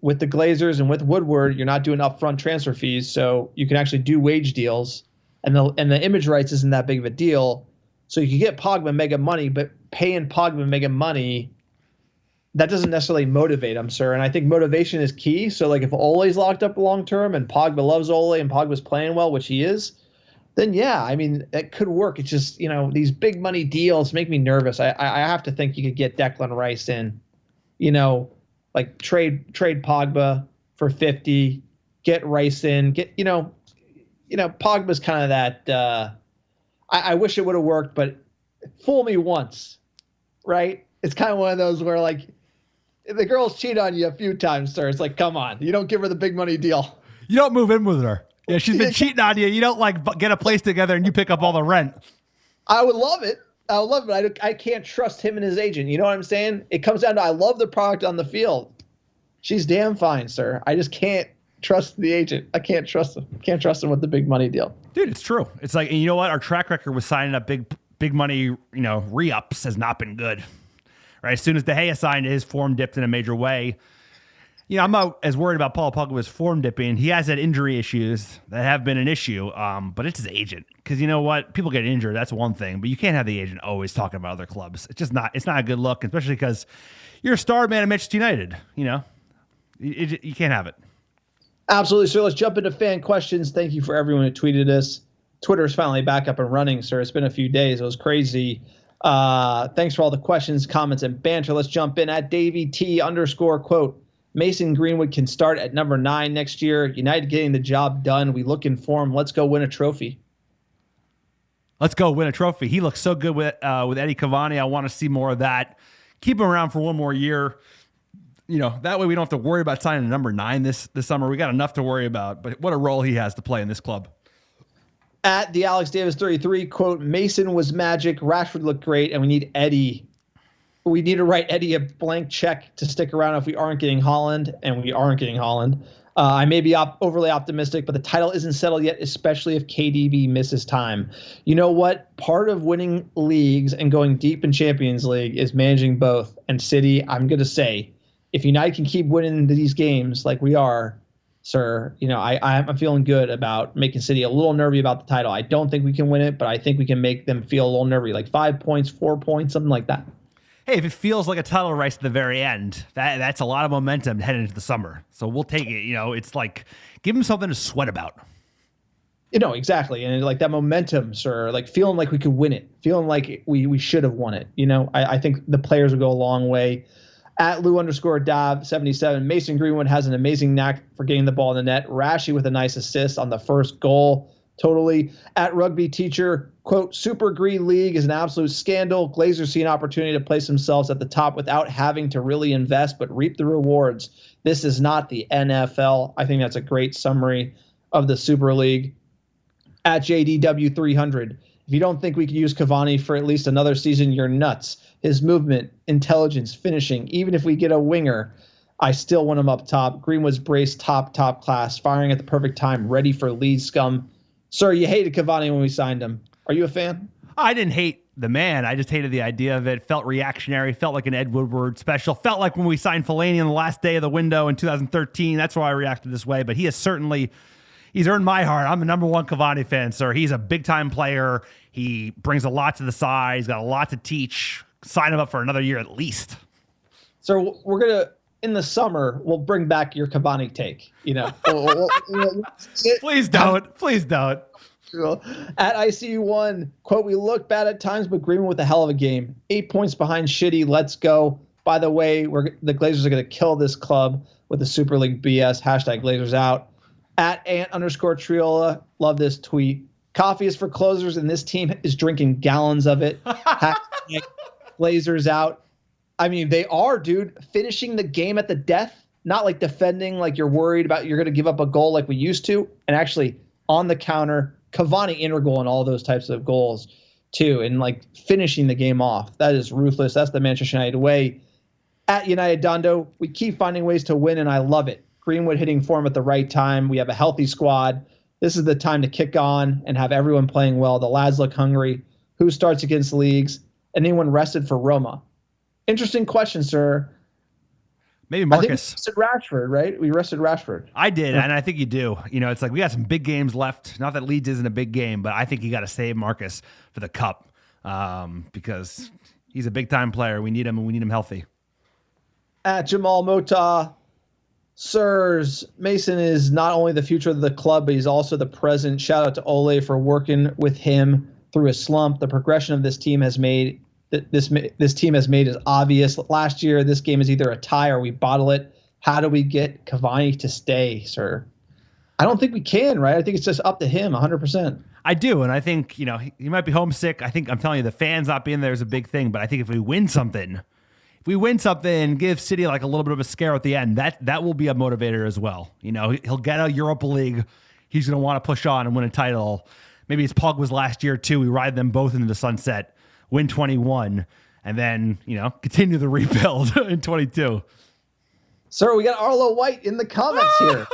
Speaker 6: with the Glazers and with Woodward, you're not doing upfront transfer fees, so you can actually do wage deals, and the image rights isn't that big of a deal. So you can get Pogba mega money, but paying Pogba mega money, that doesn't necessarily motivate him, sir. And I think motivation is key. So, like, if Ole's locked up long term and Pogba loves Ole and Pogba's playing well, which he is, then yeah, I mean, it could work. It's just, these big money deals make me nervous. I have to think you could get Declan Rice in, like trade Pogba for 50, get Rice in, Pogba's kind of that, I wish it would have worked, but fool me once, right? It's kind of one of those where, like, the girls cheat on you a few times, sir. It's like, come on, you don't give her the big money deal.
Speaker 7: You don't move in with her. Yeah, she's been cheating on you. You don't get a place together and you pick up all the rent.
Speaker 6: I would love it. I can't trust him and his agent. You know what I'm saying? It comes down to, I love the product on the field. She's damn fine, sir. I just can't trust the agent. I can't trust him. Can't trust him with the big money deal.
Speaker 7: Dude, it's true. It's like, and you know what? Our track record with signing up big money, re-ups has not been good. Right? As soon as De Gea signed, his form dipped in a major way. I'm not as worried about Paul Pogba's form dipping. He has had injury issues that have been an issue, but it's his agent. Because you know what? People get injured. That's one thing. But you can't have the agent always talking about other clubs. It's just not. It's not a good look, especially because you're a star man at Manchester United. You can't have it.
Speaker 6: Absolutely, sir. Let's jump into fan questions. Thank you for everyone who tweeted us. Twitter's finally back up and running, sir. It's been a few days. It was crazy. Thanks for all the questions, comments, and banter. Let's jump in at Davey T _ quote. Mason Greenwood can start at number 9 next year. United getting the job done. We look in form. Let's go win a trophy.
Speaker 7: Let's go win a trophy. He looks so good with Eddie Cavani. I want to see more of that. Keep him around for one more year. That way we don't have to worry about signing a number 9 this summer. We got enough to worry about. But what a role he has to play in this club.
Speaker 6: At the Alex Davis 33 quote, Mason was magic. Rashford looked great, and we need Eddie. We need to write Eddie a blank check to stick around if we aren't getting Haaland, and we aren't getting Haaland. I may be overly optimistic, but the title isn't settled yet, especially if KDB misses time. You know what? Part of winning leagues and going deep in Champions League is managing both. And City, I'm going to say, if United can keep winning these games like we are, sir, I'm feeling good about making City a little nervy about the title. I don't think we can win it, but I think we can make them feel a little nervy, like 5 points, 4 points, something like that.
Speaker 7: Hey, if it feels like a title race at the very end, that's a lot of momentum heading into the summer. So we'll take it. It's like, give them something to sweat about.
Speaker 6: Exactly. And like that momentum, sir, like feeling like we could win it, feeling like we should have won it. I think the players will go a long way. At Lou _ Dav 77, Mason Greenwood has an amazing knack for getting the ball in the net. Rashy with a nice assist on the first goal. Totally. At Rugby Teacher, quote, Super Green League is an absolute scandal. Glazers see an opportunity to place themselves at the top without having to really invest, but reap the rewards. This is not the NFL. I think that's a great summary of the Super League. At JDW 300, if you don't think we could use Cavani for at least another season, you're nuts. His movement, intelligence, finishing, even if we get a winger, I still want him up top. Greenwood's brace, top class, firing at the perfect time, ready for Leeds scum. Sir, you hated Cavani when we signed him. Are you a fan?
Speaker 7: I didn't hate the man. I just hated the idea of it. Felt reactionary. Felt like an Ed Woodward special. Felt like when we signed Fellaini on the last day of the window in 2013. That's why I reacted this way. But he's earned my heart. I'm the number 1 Cavani fan, sir. He's a big-time player. He brings a lot to the side. He's got a lot to teach. Sign him up for another year at least.
Speaker 6: So we're going to, in the summer, we'll bring back your Cavani take.
Speaker 7: Please don't. Please don't.
Speaker 6: At ICU1, quote, we look bad at times, but Greenwood with a hell of a game. 8 points behind shitty. Let's go. By the way, the Glazers are going to kill this club with the Super League BS. # Glazers out. At Ant _ Triola, love this tweet. Coffee is for closers, and this team is drinking gallons of it. # Glazers out. I mean, they are, dude, finishing the game at the death, not like defending like you're worried about you're going to give up a goal like we used to, and actually on the counter, Cavani integral in all those types of goals too, and like finishing the game off. That is ruthless. That's the Manchester United way. At United Dondo, we keep finding ways to win, and I love it. Greenwood hitting form at the right time. We have a healthy squad. This is the time to kick on and have everyone playing well. The lads look hungry. Who starts against Leagues? Anyone rested for Roma? Interesting question, sir.
Speaker 7: Maybe Marcus.
Speaker 6: I think we rested Rashford, right? We rested Rashford.
Speaker 7: I did, and I think you do. It's like we got some big games left. Not that Leeds isn't a big game, but I think you got to save Marcus for the cup because he's a big-time player. We need him, and we need him healthy.
Speaker 6: At Jamal Mota, Sirs, Mason is not only the future of the club, but he's also the present. Shout out to Ole for working with him through a slump. The progression of this team has made this team has made is obvious. Last year, this game is either a tie or we bottle it. How do we get Cavani to stay, sir? I don't think we can, right? I think it's just up to him 100%.
Speaker 7: I do, and I think, he might be homesick. I think I'm telling you, the fans not being there is a big thing, but I think if we win something, give City like a little bit of a scare at the end, that will be a motivator as well. He'll get a Europa League. He's going to want to push on and win a title. Maybe it's Pogba's last year too. We ride them both into the sunset, win 21, and then, continue the rebuild in 22.
Speaker 6: Sir, we got Arlo White in the comments here.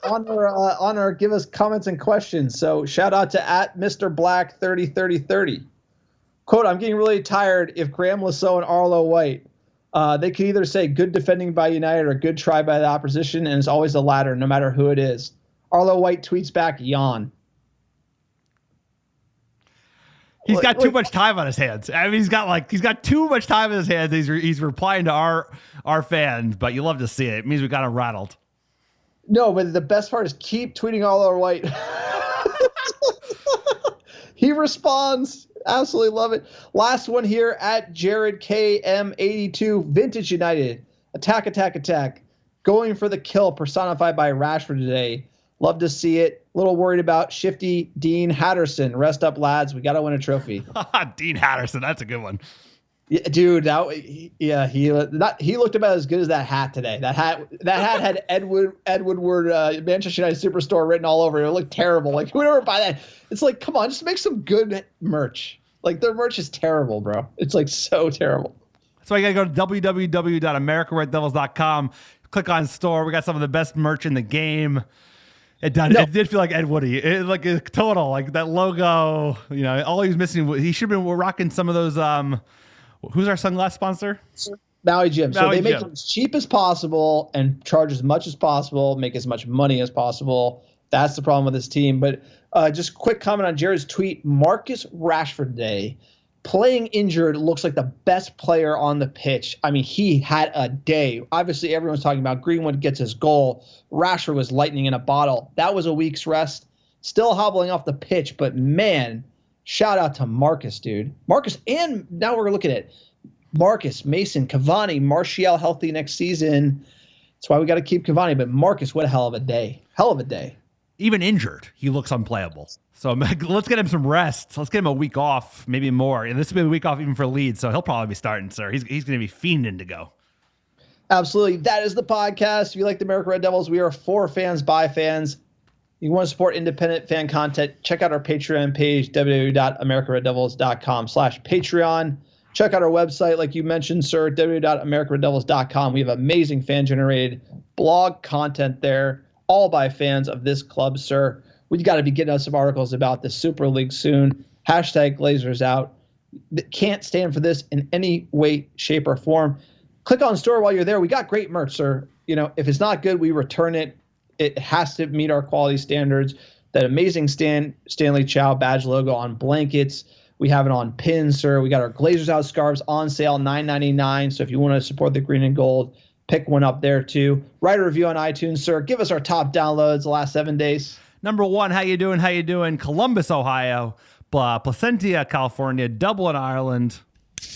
Speaker 6: on our give us comments and questions. So shout out to @Mr. Black 303030. Quote, I'm getting really tired if Graham Lasso and Arlo White. They can either say good defending by United or good try by the opposition, and it's always the latter, no matter who it is. Arlo White tweets back, yawn.
Speaker 7: He's got too much time on his hands. I mean, he's got too much time on his hands. He's replying to our fans, but you love to see it. It means we got him rattled.
Speaker 6: No, but the best part is keep tweeting Arlo White. He responds. Absolutely love it. Last one here @JaredKM82. Vintage United. Attack. Going for the kill personified by Rashford today. Love to see it. A little worried about shifty Dean Hatterson. Rest up, lads. We got to win a trophy.
Speaker 7: Dean Hatterson. That's a good one.
Speaker 6: Yeah, dude. He looked about as good as that hat today. That hat had Ed Woodward Manchester United Superstore written all over it. It looked terrible. Like, who would ever buy that? It's like, come on, just make some good merch. Like, their merch is terrible, bro. It's like so terrible.
Speaker 7: So you got to go to www.americanreddevils.com. Click on store. We got some of the best merch in the game. It did feel like Ed Woody. It like a total, like that logo. All he was missing. He should have been rocking some of those. Who's our sunglass sponsor?
Speaker 6: Maui Jim. So they make
Speaker 7: Jim.
Speaker 6: it as cheap as possible and charge as much as possible, make as much money as possible. That's the problem with this team. But just quick comment on Jared's tweet. Marcus Rashford today, playing injured, looks like the best player on the pitch. I mean, he had a day. Obviously, everyone's talking about Greenwood gets his goal. Rashford was lightning in a bottle. That was a week's rest. Still hobbling off the pitch, but man, shout out to Marcus, dude. Marcus, and now we're looking at Marcus, Mason, Cavani, Martial healthy next season. That's why we got to keep Cavani. But Marcus, what a hell of a day. Hell of a day.
Speaker 7: Even injured, he looks unplayable. So let's get him some rest. Let's get him a week off, maybe more. And this will be a week off even for Leeds, so he'll probably be starting, sir. He's going to be fiending to go.
Speaker 6: Absolutely. That is the podcast. If you like the American Red Devils, we are for fans, by fans. You want to support independent fan content, check out our Patreon page, www.americanreddevils.com/Patreon. Check out our website, like you mentioned, sir, www.americanreddevils.com. We have amazing fan-generated blog content there, all by fans of this club, sir. We got to be getting us some articles about the Super League soon. #Glazers out. Can't stand for this in any way, shape, or form. Click on store while you're there. We got great merch, sir. If it's not good, we return it. It has to meet our quality standards. That amazing Stanley Chow badge logo on blankets. We have it on pins, sir. We got our Glazers Out scarves on sale, $9.99. So if you want to support the green and gold, pick one up there too. Write a review on iTunes, sir. Give us our top downloads the last 7 days.
Speaker 7: Number one, how you doing? Columbus, Ohio, Placentia, California, Dublin, Ireland.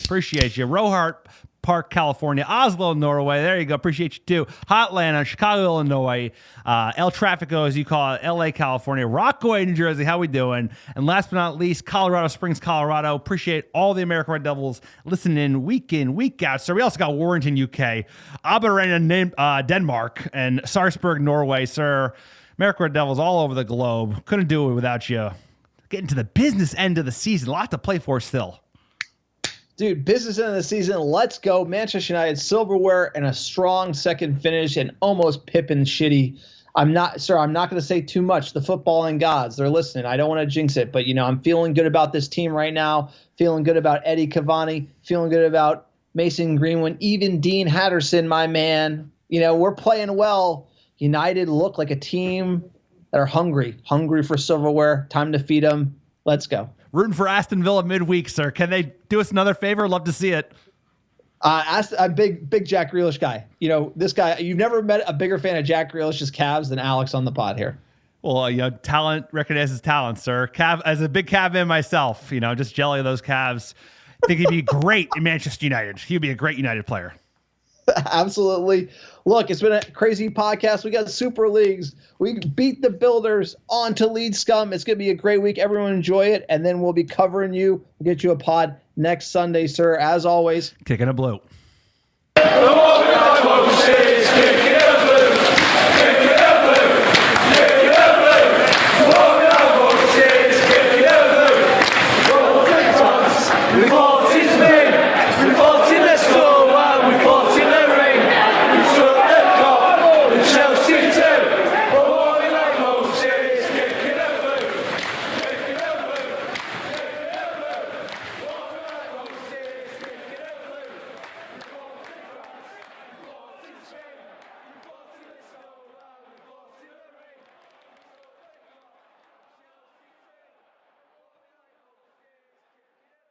Speaker 7: Appreciate you. Rohart Park, California, Oslo, Norway. There you go. Appreciate you too. Hotlanta, Chicago, Illinois, El Trafico, as you call it, LA, California, Rockaway, New Jersey. How we doing? And last but not least, Colorado Springs, Colorado. Appreciate all the American Red Devils listening in, week out. So we also got Warrington, UK, Aberrana, Denmark, and Sarpsborg, Norway, sir. American Red Devils all over the globe. Couldn't do it without you. Getting to the business end of the season. A lot to play for still.
Speaker 6: Dude, business end of the season. Let's go. Manchester United silverware and a strong second finish and almost Pippin shitty. I'm not going to say too much. The footballing gods, they're listening. I don't want to jinx it, but I'm feeling good about this team right now. Feeling good about Eddie Cavani. Feeling good about Mason Greenwood. Even Dean Hatterson, my man. We're playing well. United look like a team that are hungry for silverware. Time to feed them. Let's go.
Speaker 7: Rooting for Aston Villa midweek, sir. Can they do us another favor? Love to see it.
Speaker 6: Ask a big Jack Grealish guy. You know, this guy, you've never met a bigger fan of Jack Grealish's Cavs than Alex on the pod here.
Speaker 7: Well, talent recognizes talent, sir. As a big Cav man myself, just jelly of those Cavs. I think he'd be great in Manchester United. He'd be a great United player.
Speaker 6: Absolutely. Look, it's been a crazy podcast. We got Super Leagues. We beat the Builders on to Leeds Scum. It's going to be a great week. Everyone enjoy it. And then we'll be covering you. We'll get you a pod next Sunday, sir. As always,
Speaker 7: kicking a blue.